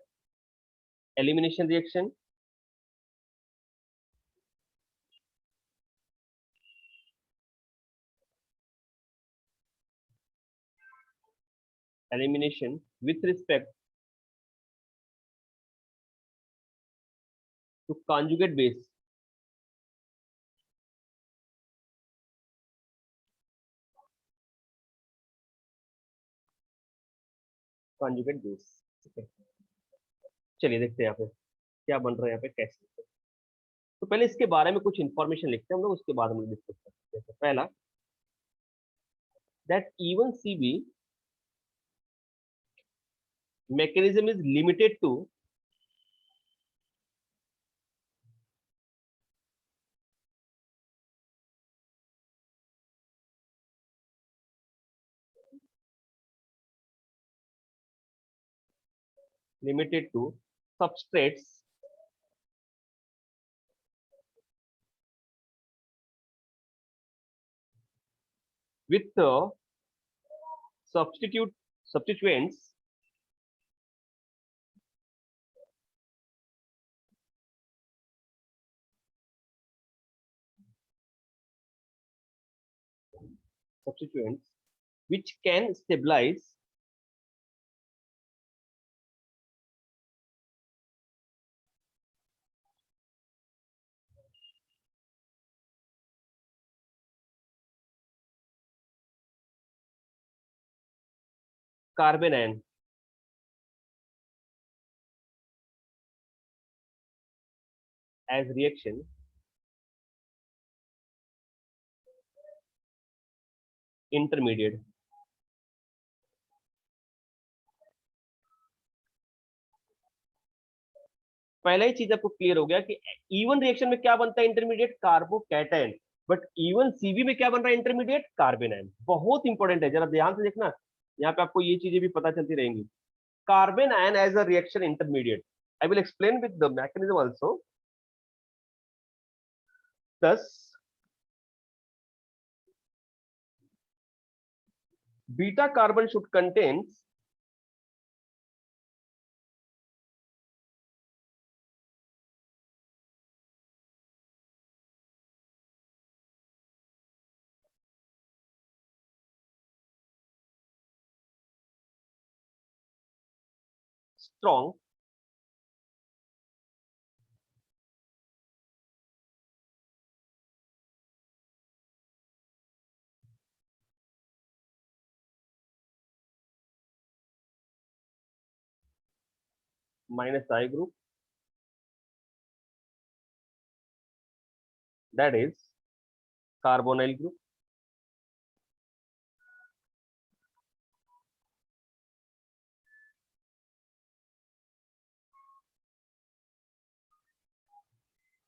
elimination reaction elimination with respect to conjugate base conjugate base। ठीक है, चलिए देखते हैं यहाँ पे क्या बन रहा है, यहाँ पे कैसे। तो पहले इसके बारे में कुछ इंफॉर्मेशन लिखते हैं हम लोग, उसके बाद हम लोग डिस्कस करते हैं। तो पहला, that even CB mechanism is limited to substrates with substituents which can stabilize carbon ion as reaction intermediate। पहला ही चीज आपको क्लियर हो गया कि इवन रिएक्शन में क्या बनता है, intermediate carbocation. But even CV में क्या बन रहा है, इंटरमीडिएट कार्बन आयन। बहुत इंपॉर्टेंट है, जरा ध्यान से देखना, यहाँ पे आपको ये चीजें भी पता चलती रहेंगी। Carbon ion as a reaction intermediate, I will explain with the mechanism also. thus beta carbon should contains strong minus I group, that is carbonyl group,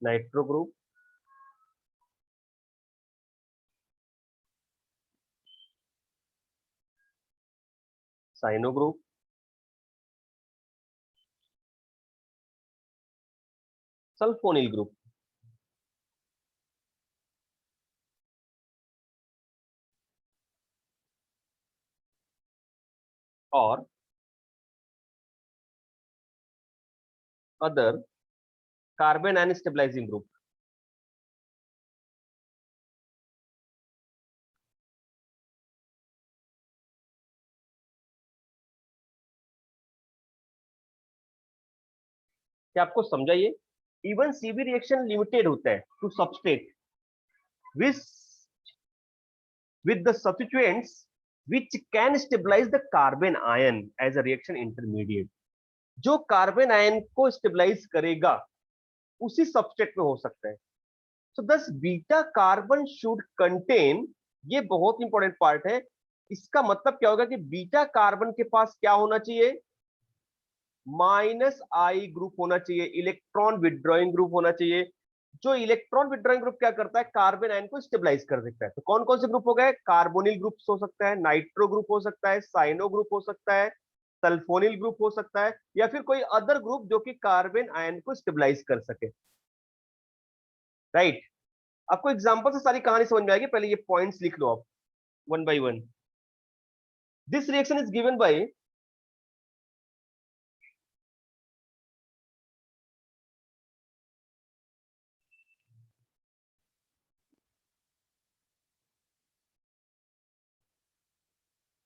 nitro group, cyano group, sulfonyl group। और other carbon and stabilizing group। क्या आपको समझाइए, even CB reaction limited होता है to substrate which with the substituents which can stabilize the carbon ion as a reaction intermediate। जो carbon ion को stabilise करेगा उसी सबस्ट्रेट में हो सकता है। सो दस बीटा कार्बन शुड कंटेन, ये बहुत इंपॉर्टेंट पार्ट है। इसका मतलब क्या होगा कि बीटा कार्बन के पास क्या होना चाहिए, माइनस आई ग्रुप होना चाहिए, इलेक्ट्रॉन विड्रॉइंग ग्रुप होना चाहिए। जो इलेक्ट्रॉन विड्रॉइंग ग्रुप क्या करता है, कार्बन आयन को स्टेबलाइज कर देता है। तो कौन कौन से ग्रुप हो गए, कार्बोनिल ग्रुप हो सकता है, नाइट्रो ग्रुप हो सकता है, साइनो ग्रुप हो सकता है, सल्फोनिल ग्रुप हो सकता है, या फिर कोई अदर ग्रुप जो कि कार्बन आयन को स्टेबलाइज कर सके। राइट, आपको एग्जांपल से सारी कहानी समझ में आएगी। पहले ये पॉइंट्स लिख लो आप one by one. This reaction is given by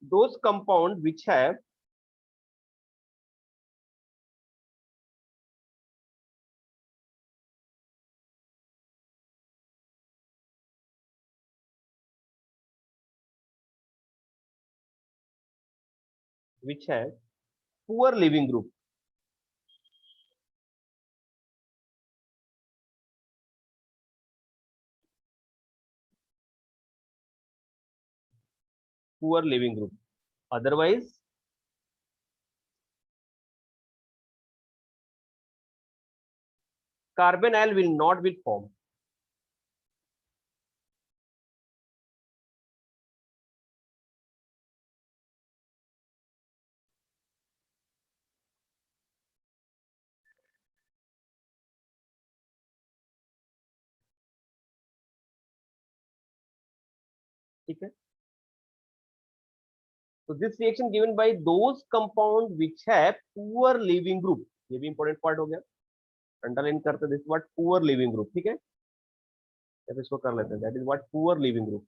those compound which have poor leaving group. Poor leaving group. Otherwise, carbonyl will not be formed. ठीक है. So this reaction given by those compound which have poor leaving group. ये भी important part हो गया. Underline करते this what poor leaving group. ठीक है, अब इसको कर लेते हैं. That is what poor leaving group.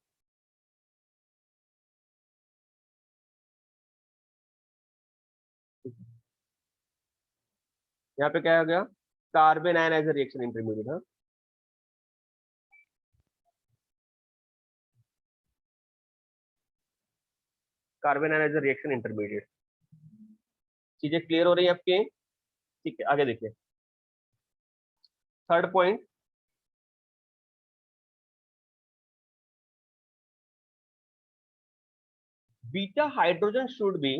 यहाँ पे क्या हो गया, carbon ion as a reaction intermediate. हाँ, carbon ion as a reaction intermediate. चीजें क्लियर हो रही है आपके? ठीक है, आगे देखिए. Third point, beta hydrogen should be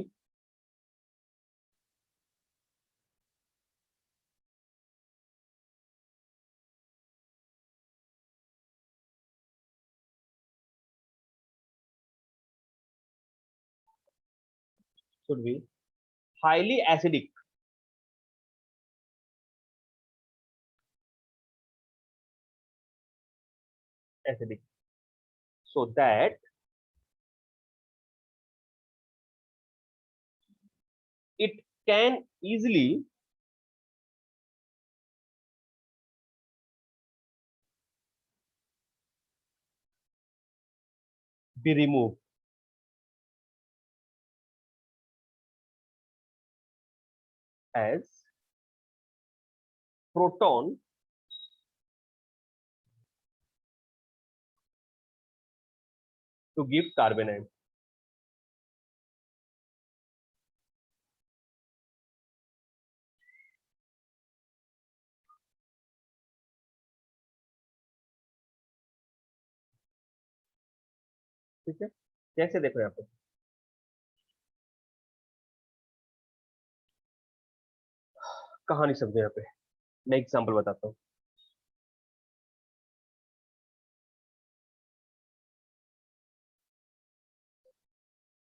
highly acidic. So that it can easily be removed as proton to give carbon ion. ठीक है, कैसे देखो यहाँ पे, कहानी समझो. यहाँ पे मैं एग्जांपल बताता हूँ.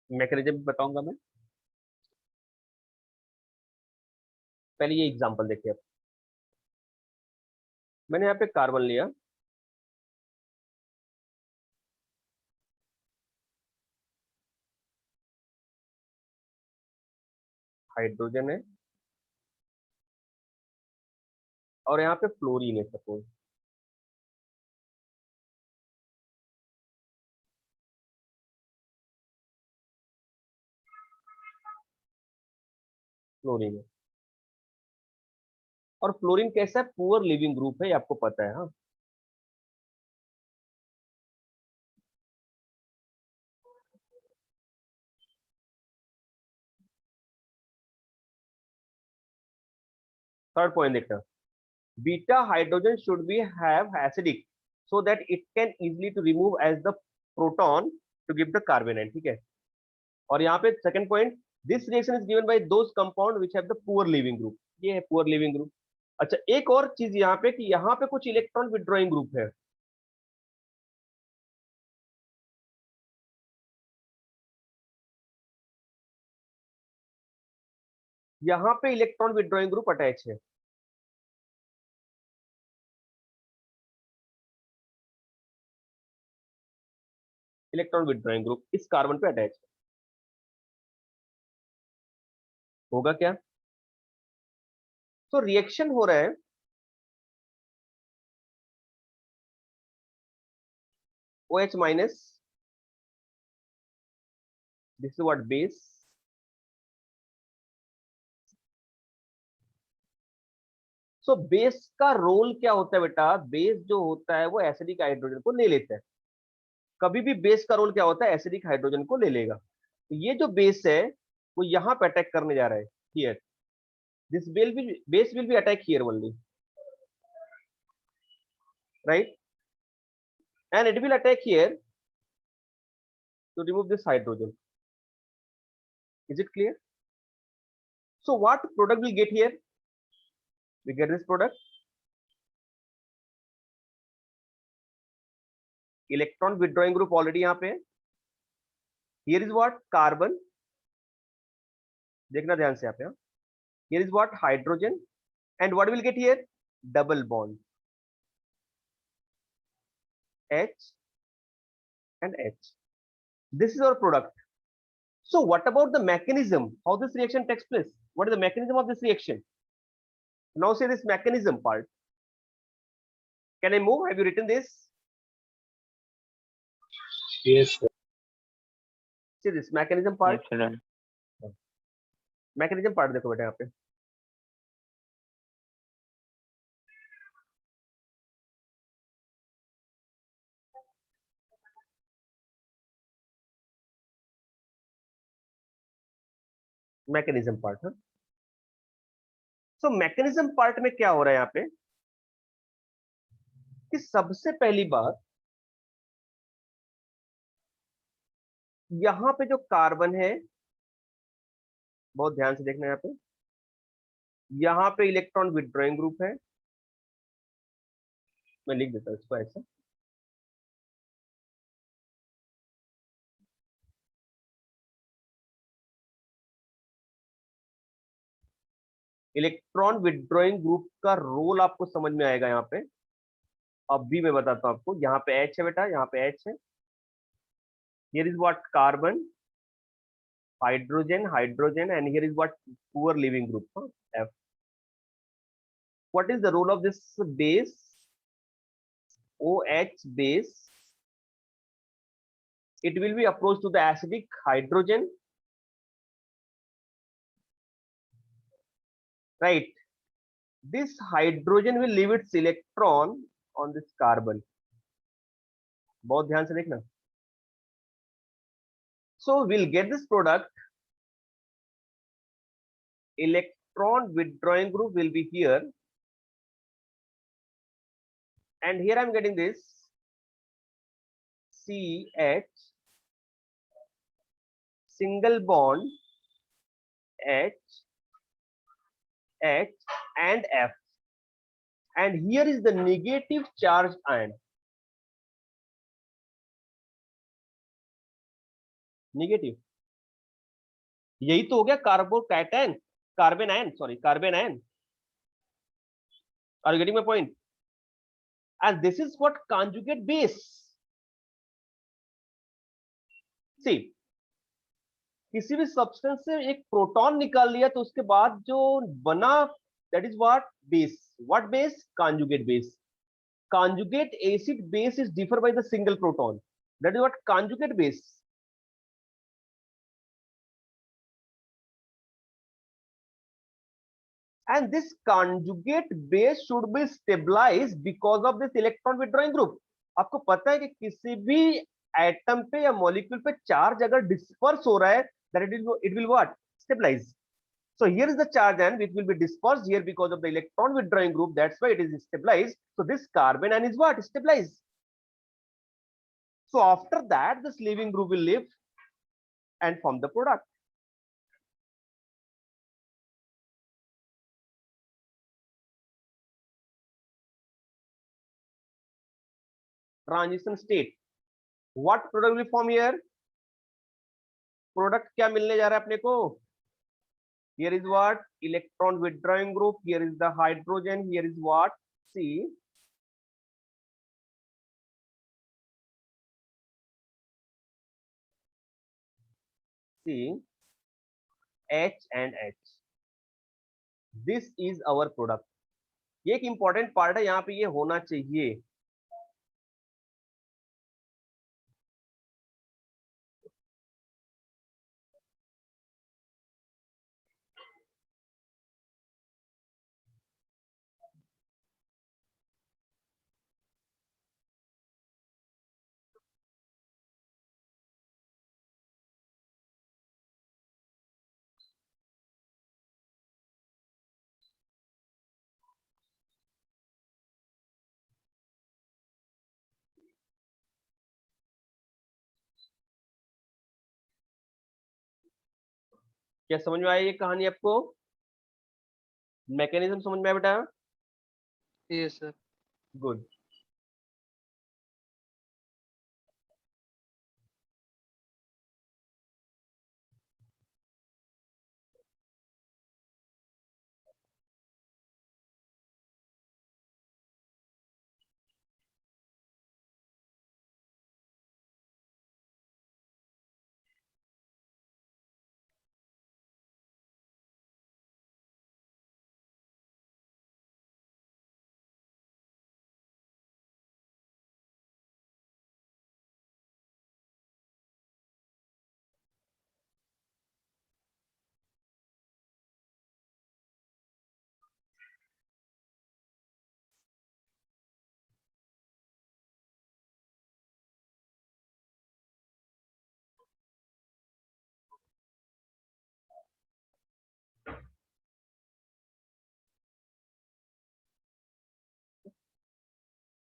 मैकेनिज्म बताऊंगा मैं. पहले ये एग्जांपल देखिए आप. मैंने यहाँ पे कार्बन लिया, हाइड्रोजन है, और यहाँ पे फ्लोरीन है सपोज. फ्लोरीन है, और फ्लोरीन कैसा है, पुअर लिविंग ग्रुप है, ये आपको पता है. हाँ, थर्ड पॉइंट देखना, beta hydrogen should B have acidic so that it can easily to remove as the proton to give the carbon ion. ठीक है, और यहाँ पे second point, this reaction is given by those compound which have the poor leaving group. ये है poor leaving group. अच्छा, एक और चीज यहाँ पे कि यहाँ पे कुछ इलेक्ट्रॉन विड्रॉइंग ग्रुप है. यहाँ पे इलेक्ट्रॉन विड्रॉइंग ग्रुप अटैच है. इलेक्ट्रॉन विड्रॉइंग ग्रुप इस कार्बन पे अटैच है. होगा क्या, तो रिएक्शन हो रहा है, OH minus this is what base, so base का रोल क्या होता है बेटा, बेस जो होता है वो एसिडिक हाइड्रोजन को ले लेता है। कभी भी बेस का रोल क्या होता है, एसिडिक हाइड्रोजन को ले लेगा। तो ये जो बेस है वो यहां पे अटैक करने जा रहा है, here this base will be attack here only, right, and it will attack here to remove this hydrogen. Is it clear? So what product we get here? We get this product, electron withdrawing group already यहाँ पे है. Here is what carbon, देखना ध्यान से यहाँ पे. Here is what hydrogen, and what will get here? Double bond, H and H. This is our product. So what about the mechanism? How this reaction takes place? What is the mechanism of this reaction? Now say this mechanism part. Can I move? Have you written this? Yes, sir. See this mechanism part. Yes, sir. Mechanism part देखो बेटा यहाँ पे, mechanism part है। सो mechanism part में क्या हो रहा है यहाँ पे कि सबसे पहली बात यहाँ पे जो कार्बन है, बहुत ध्यान से देखना, यहाँ पे यहाँ पे इलेक्ट्रॉन विथड्रॉइंग ग्रुप है, मैं लिख देता हूँ इसको ऐसा, इलेक्ट्रॉन विथड्रॉइंग ग्रुप का रोल आपको समझ में आएगा यहाँ पे। अब भी मैं बताता हूँ आपको, यहाँ पे H है बेटा, यहाँ पे H है, here is what carbon, hydrogen, hydrogen, and here is what poor leaving group, F. What is the role of this base, OH base? It will be approached to the acidic hydrogen, right? This hydrogen will leave its electron on this carbon. बहुत ध्यान से देखना. So we'll get this product. Electron withdrawing group will be here, and here I'm getting this CH, single bond H, H and F, and here is the negative charged ion. Negative, यही तो हो गया carbocation, carbon ion, sorry carbon ion. Are you getting my point? And this is what conjugate base. See, किसी भी substance से एक proton निकाल लिया तो उसके बाद जो बना, that is what base. What base? Conjugate base. Conjugate acid base is differ by the single proton. That is what conjugate base. And this conjugate base should be stabilized because of this electron withdrawing group. आपको पता है कि किसी भी atom पे या molecule पे charge अगर डिस्पर्स हो रहा है, that it will what? Stabilize. So here is the charge and it will be dispersed here because of the electron withdrawing group. That's why it is stabilized. So this carbon ion is what? Stabilized. So after that, this leaving group will leave and form the product. Transition state. What product will form here? Product क्या मिलने जा रहा है अपने को? Here is what? Electron withdrawing group. Here is the hydrogen. Here is what? See. See. H and H. This is our product. ये एक important part है, यहाँ पे ये होना चाहिए. क्या समझ में आई ये कहानी आपको? मैकेनिज्म समझ में आया बेटा? Yes sir. गुड।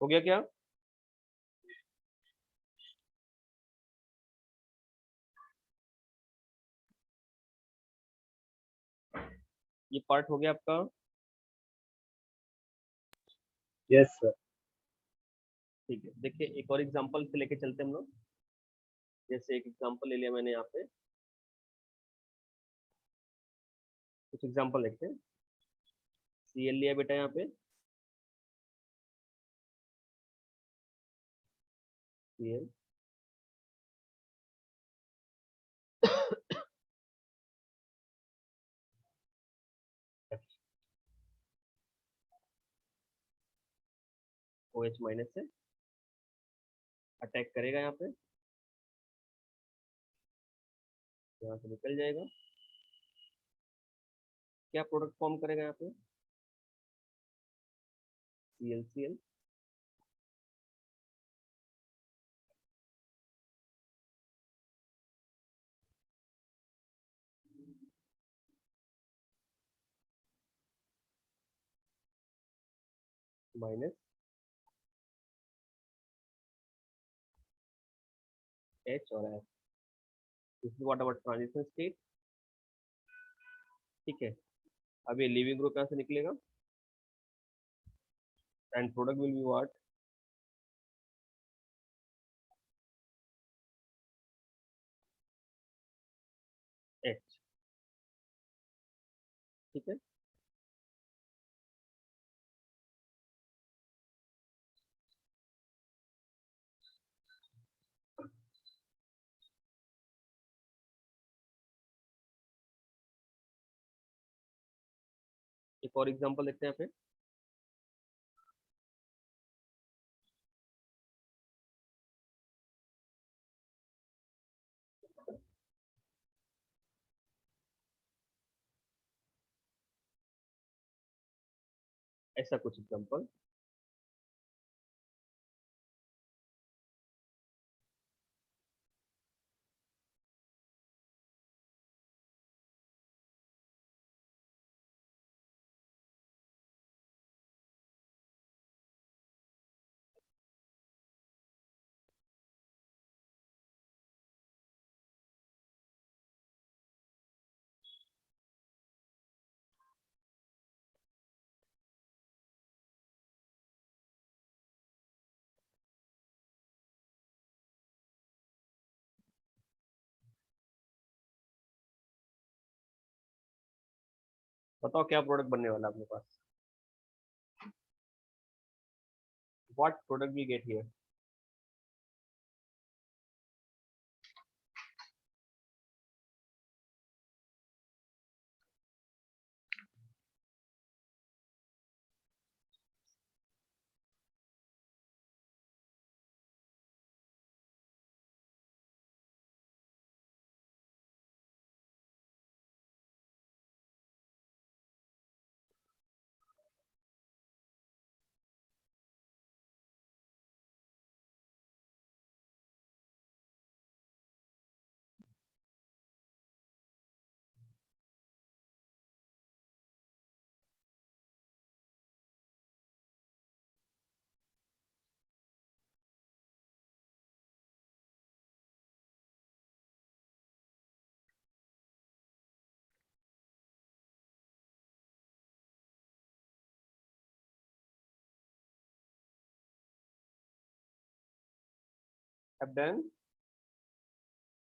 हो गया क्या? ये पार्ट हो गया आपका? Yes, sir. ठीक है, देखिए एक और एग्जांपल से लेके चलते हैं हम लोग। जैसे एक एग्जांपल ले लिया मैंने यहाँ पे, कुछ एग्जांपल देखते हैं। सीएल लिया बेटा यहाँ पे, सीएल, OH माइनस से अटैक करेगा यहाँ पे, यहाँ से निकल जाएगा। क्या प्रोडक्ट फॉर्म करेगा यहाँ पे? ClCl, माइनस H और F। This is what about transition state. ठीक है, अब ये लीविंग ग्रुप यहाँ से निकलेगा and product will be what? H। ठीक है, एक और एग्जांपल देखते हैं यहाँ पे। ऐसा कुछ एग्जांपल, बताओ क्या प्रोडक्ट बनने वाला है अपने पास? What product we get here? have done,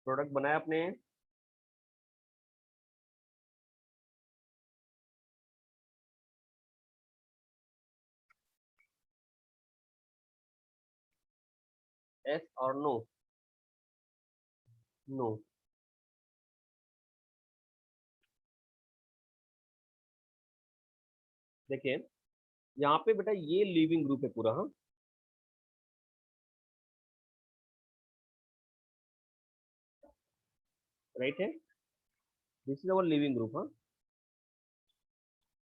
product बनाया आपने, yes or no? No. देखिए यहाँ पे बेटा ये लिविंग ग्रुप है पूरा, हाँ राइट है, this is our leaving group, हाँ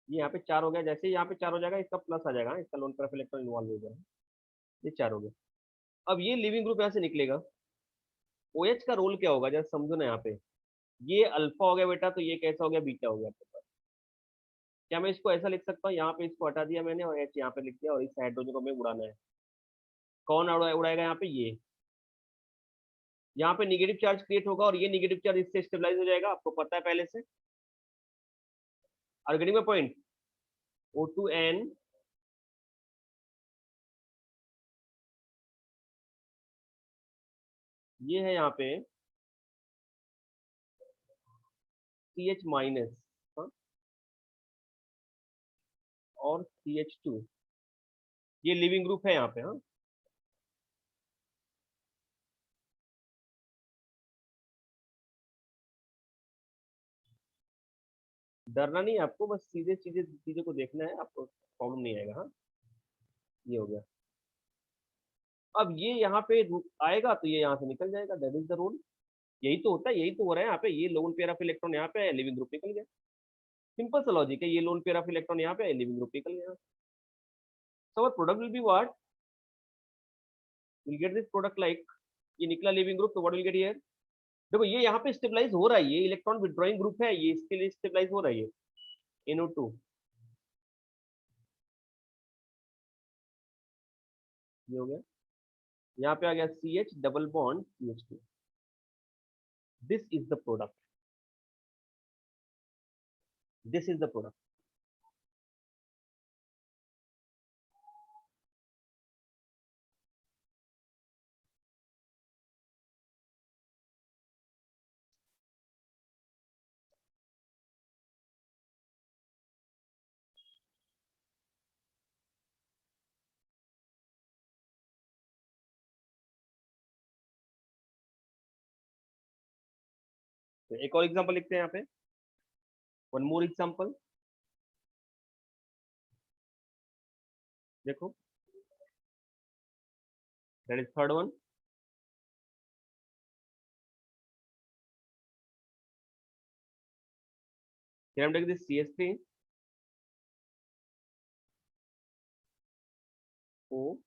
ये यहाँ पे 4 हो गया, जैसे यहाँ पे 4 हो जाएगा इसका प्लस आ जाएगा, इसका लोन तरफ इलेक्ट्रॉन इन्वॉल्व हो जाएगा, ये 4 हो गया। अब ये लिविंग ग्रुप यहाँ से निकलेगा, OH का रोल क्या होगा जरा समझो ना यहाँ पे, ये अल्फा हो गया बेटा, तो ये कैसा हो गया, बीटा हो गया आपके पास। क्या मैं इसको ऐसा लिख सकता हूँ, यहाँ पे इसको हटा दिया मैंने और H यहाँ पे लिख दिया और इस हाइड्रोजन को हमें उड़ाना है, कौन उड़ाएगा यहाँ पे, ये यहाँ पे निगेटिव चार्ज क्रिएट होगा और ये निगेटिव चार्ज इससे स्टेबलाइज हो जाएगा, आपको पता है पहले से। और गेटिंग माय पॉइंट, O2N ये है यहाँ पे CH माइनस, हाँ और CH2, ये लिविंग ग्रुप है यहाँ पे, हाँ डरना नहीं है आपको, बस सीधे सीधे चीजों को देखना है, आपको प्रॉब्लम नहीं आएगा, हाँ ये हो गया। अब ये यहाँ पे आएगा तो ये यहाँ से निकल जाएगा, दैट इज द रूल, यही तो होता है, यही तो हो रहा है यहाँ पे, ये लोन पेयर ऑफ इलेक्ट्रॉन यहाँ पे है, लिविंग ग्रुप निकल गया, सिंपल सा लॉजिक है, ये लोन पेयर ऑफ इलेक्ट्रॉन यहाँ पे है, लिविंग ग्रुप निकल गया, so product will be what, will get this product like, ये निकला लिविंग ग्रुप, तो व्हाट विल गेट हियर, देखो ये यहाँ पे स्टेबलाइज हो रहा है, ये इलेक्ट्रॉन विड्रॉइंग ग्रुप है, ये इसके लिए स्टेबलाइज हो रहा है, ये NO2, ये हो गया, यहाँ पे आ गया CH double bond CH2, this is the product, this is the product. तो एक और एग्जांपल लिखते हैं यहाँ पे, वन मोर एग्जांपल, देखो that is third one, here I'm taking this CH3 O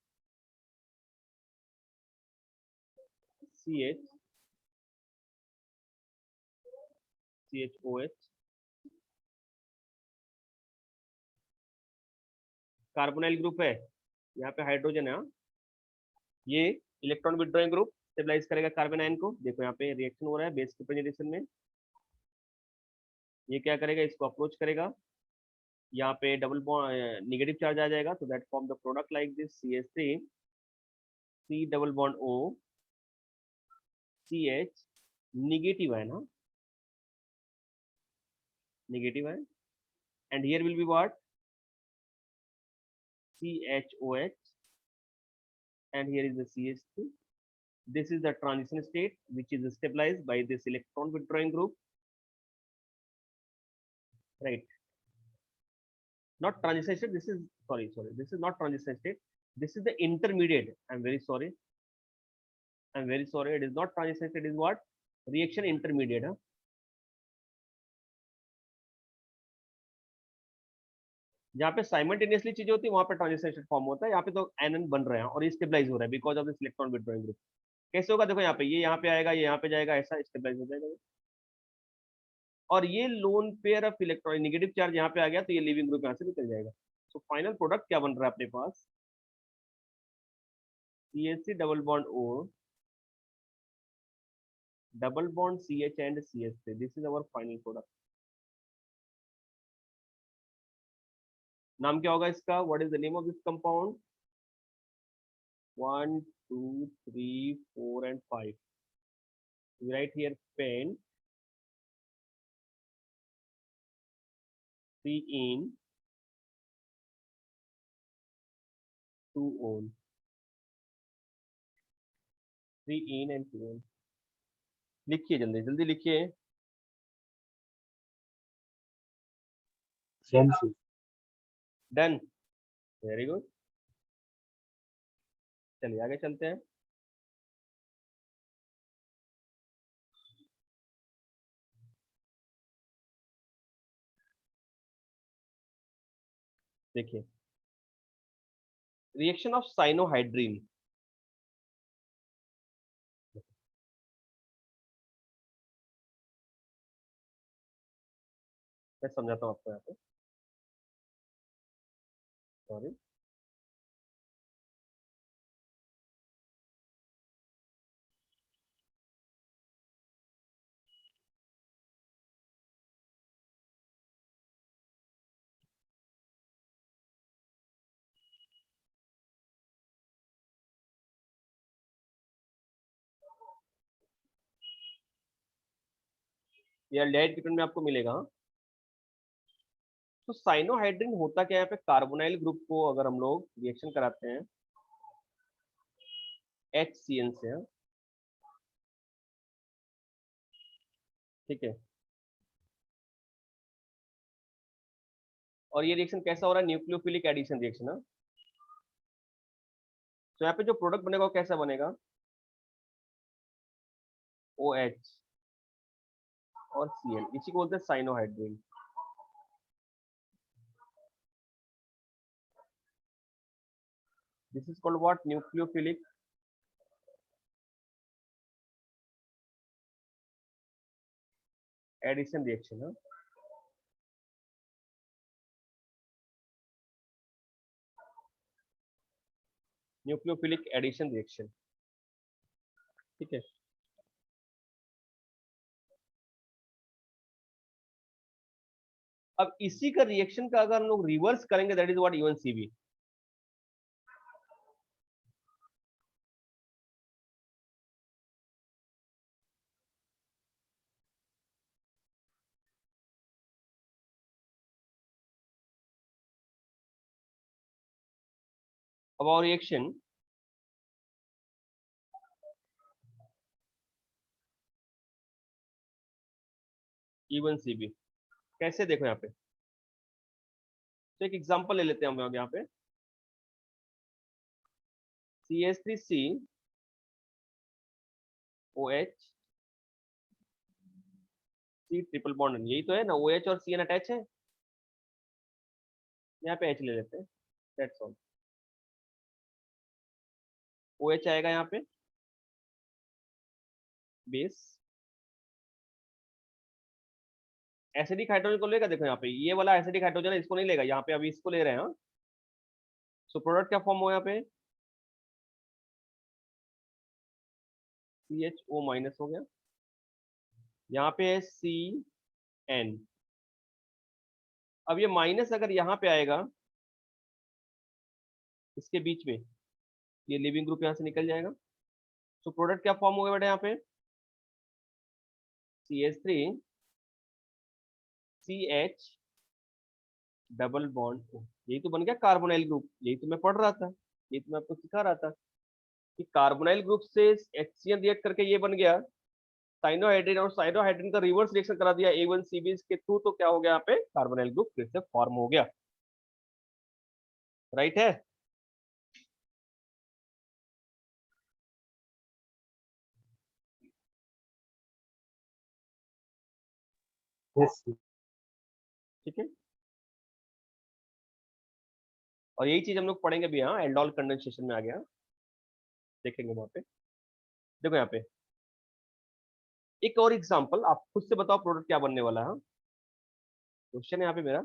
CH CHOH, carbonyl group है, यहाँ पे हाइड्रोजन है, हाँ ये इलेक्ट्रॉन विड्रॉइंग ग्रुप स्टेबलाइज करेगा कार्बन आयन को, देखो यहाँ पे रिएक्शन हो रहा है बेस के प्रेजेंटेशन में, ये क्या करेगा, इसको अप्रोच करेगा, यहाँ पे डबल बॉन्ड निगेटिव चार्ज आ जाएगा, तो that form the product like this CH3 C double bond O CH, negative है ना, negative ion, and here will be what, CHOH, and here is the CH3, this is the transition state which is stabilized by this electron withdrawing group, right, not transition state, this is sorry this is not transition state, this is the intermediate, I'm very sorry, it is not transition state, it is what, reaction intermediate, huh? जहाँ पे simultaneously चीजें होती है वहां पे transition state form होता है, यहाँ पे तो एनन बन रहे हैं और ये स्टेबलाइज हो रहा है because of this electron withdrawing group, कैसे होगा, देखो ये यहाँ पे आएगा, ये यहाँ पे जाएगा, ऐसा स्टेबलाइज हो जाएगा, और ये lone pair of electron negative charge यहाँ पे आ गया, तो ये लिविंग ग्रुप यहाँ से निकल जाएगा, तो फाइनल प्रोडक्ट क्या बन रहा है अपने पास, CH3 double bond O double bond CH and CH3, this is our final product, नाम क्या होगा इसका, what is the name of this compound, 1 2, 3, 4, and 5. We write here pent 3 in 2 on. 3 in and 2 on. लिखिए जल्दी जल्दी लिखिए. Genesis. Done. Very good. चलिए आगे चलते हैं. देखिए रिएक्शन ऑफ साइनोहाइड्रिन. मैं समझाता हूँ आपको यहाँ पे. सॉरी. ये एल्डिहाइड कीटोन में आपको मिलेगा. तो साइनोहाइड्रिन होता क्या है? यहाँ पे कार्बोनाइल ग्रुप को अगर हम लोग रिएक्शन कराते हैं HCN से, ठीक है, और ये रिएक्शन कैसा हो रहा है? न्यूक्लियोफिलिक एडिशन रिएक्शन है. तो यहाँ पे जो प्रोडक्ट बनेगा वो कैसा बनेगा? OH और Cl, इसी को बोलते हैं cyanohydrin. This is called what? Nucleophilic addition reaction है. न्यूक्लियोफिलिक एडिशन रिएक्शन, ठीक है. अब इसी का रिएक्शन का अगर हम लोग रिवर्स करेंगे, दैट इज व्हाट E1CB. अब और रिएक्शन E1CB कैसे? देखो यहाँ पे, तो एक एग्जांपल ले लेते हैं हम यहाँ पे. CH3C OH C triple bond, यही तो है ना? OH और CN अटैच है. यहाँ पे H ले लेते हैं. That's all. OH आएगा यहाँ पे बेस. एसिडिक हाइड्रोजन को लेगा. देखो यहाँ पे ये वाला एसिडिक हाइड्रोजन है, इसको नहीं लेगा. यहाँ पे अभी इसको ले रहे हैं. सो प्रोडक्ट क्या फॉर्म हो यहाँ पे? CHO माइनस हो गया. यहाँ पे है CN. अब ये माइनस अगर यहाँ पे आएगा इसके बीच में, ये लिविंग ग्रुप यहाँ से निकल जाएगा. सो प्रोडक्ट क्या फॉर्म हो गया बेटा यहाँ पे? CH3 CH double bond O. यही तो बन गया कार्बोनाइल ग्रुप. यही तो मैं पढ़ रहा था, यही तो मैं आपको सिखा रहा था कि कार्बोनाइल ग्रुप से HCN रिएक्ट करके ये बन गया साइनोहाइड्रिन, और साइनोहाइड्रिन का रिवर्स रिएक्शन करा दिया A1CB के थ्रू. तो क्या हो गया यहाँ पे? कार्बोनाइल ग्रुप फिर से फॉर्म हो गया. राइट है? Yes. ठीक है. और यही चीज हम लोग पढ़ेंगे भी. हाँ, एल्डोल कंडेंसेशन में आ गया, देखेंगे वहां पे. देखो यहाँ पे एक और एग्जांपल, आप खुद से बताओ प्रोडक्ट क्या बनने वाला है. क्वेश्चन है यहाँ पे मेरा.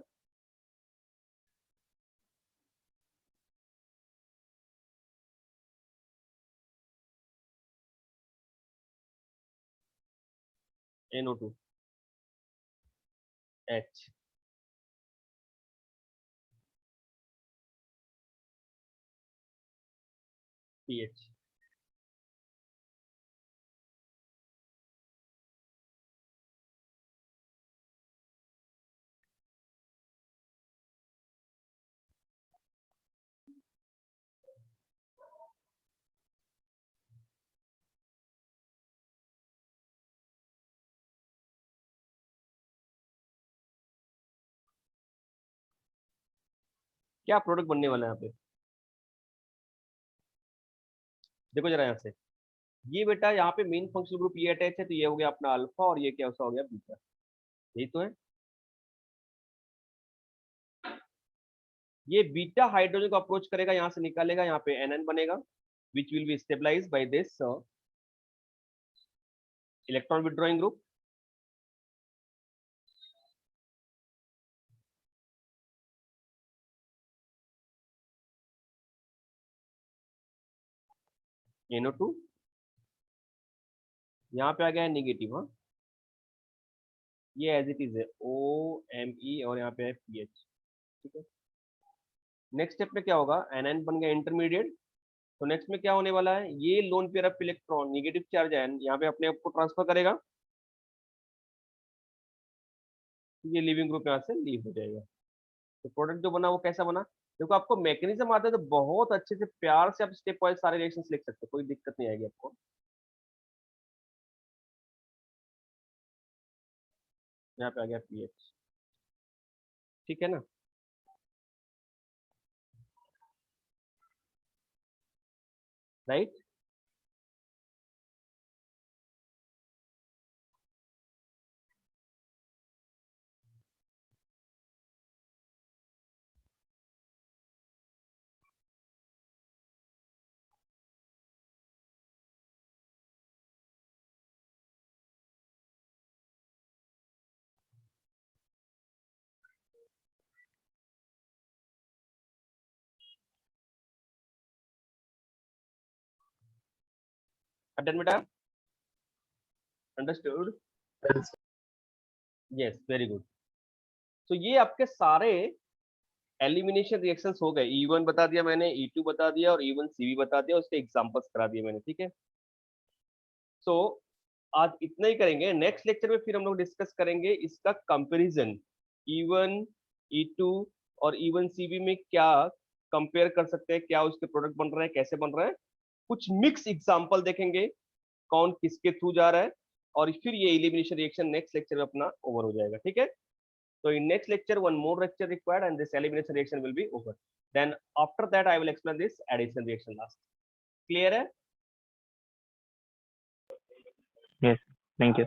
NO2 H PH. क्या प्रोडक्ट बनने वाला है यहाँ पे, देखो जरा यहाँ से। ये बेटा यहाँ पे मेन फंक्शनल ग्रुप ये अटैच है, तो ये हो गया अपना अल्फा और ये क्या हो गया बीटा, यही तो है। ये बीटा हाइड्रोजन को अप्रोच करेगा, यहाँ से निकालेगा, यहाँ पे एनएन बनेगा, which will be stabilized by this electron withdrawing group. NO2 यहाँ पे आ गया है निगेटिव, हाँ ये एज इट इज है OMe और यहाँ पे है PH, ठीक है। नेक्स्ट स्टेप में क्या होगा, एनआईन बन गया इंटरमीडिएट। तो नेक्स्ट में क्या होने वाला है, ये lone pair of electron negative charge ion यहाँ पे अपने आप को ट्रांसफर करेगा, ये लिविंग ग्रुप यहाँ से लीव हो जाएगा। तो प्रोडक्ट जो बना वो कैसा बना, देखो आपको मैकेनिज्म आता है तो बहुत अच्छे से प्यार से आप स्टेप वाइज सारे रिएक्शंस लिख सकते हो, कोई दिक्कत नहीं आएगी आपको। यहाँ पे आ गया पीएच, ठीक है ना। राइट, डन बेटा, अंडरस्टूड, यस वेरी गुड। तो ये आपके सारे एलिमिनेशन रिएक्शंस हो गए, E1 बता दिया मैंने, E2 बता दिया और E1CV बता दिया, उसके एग्जांपल्स करा दिए मैंने, ठीक है। सो आज इतना ही करेंगे, नेक्स्ट लेक्चर में फिर हम लोग डिस्कस करेंगे इसका कंपैरिजन, E1 E2 और E1CV में क्या कंपेयर कर सकते हैं, क्या उसके प्रोडक्ट बन रहे हैं, कैसे बन रहे हैं, कुछ मिक्स एग्जांपल देखेंगे कौन किसके थ्रू जा रहा है, और फिर ये एलिमिनेशन रिएक्शन नेक्स्ट लेक्चर में अपना ओवर हो जाएगा, ठीक है। So in next lecture, one more lecture required, and this elimination reaction will be over. Then after that, I will explain this addition reaction last. Clear है? Yes. Thank you.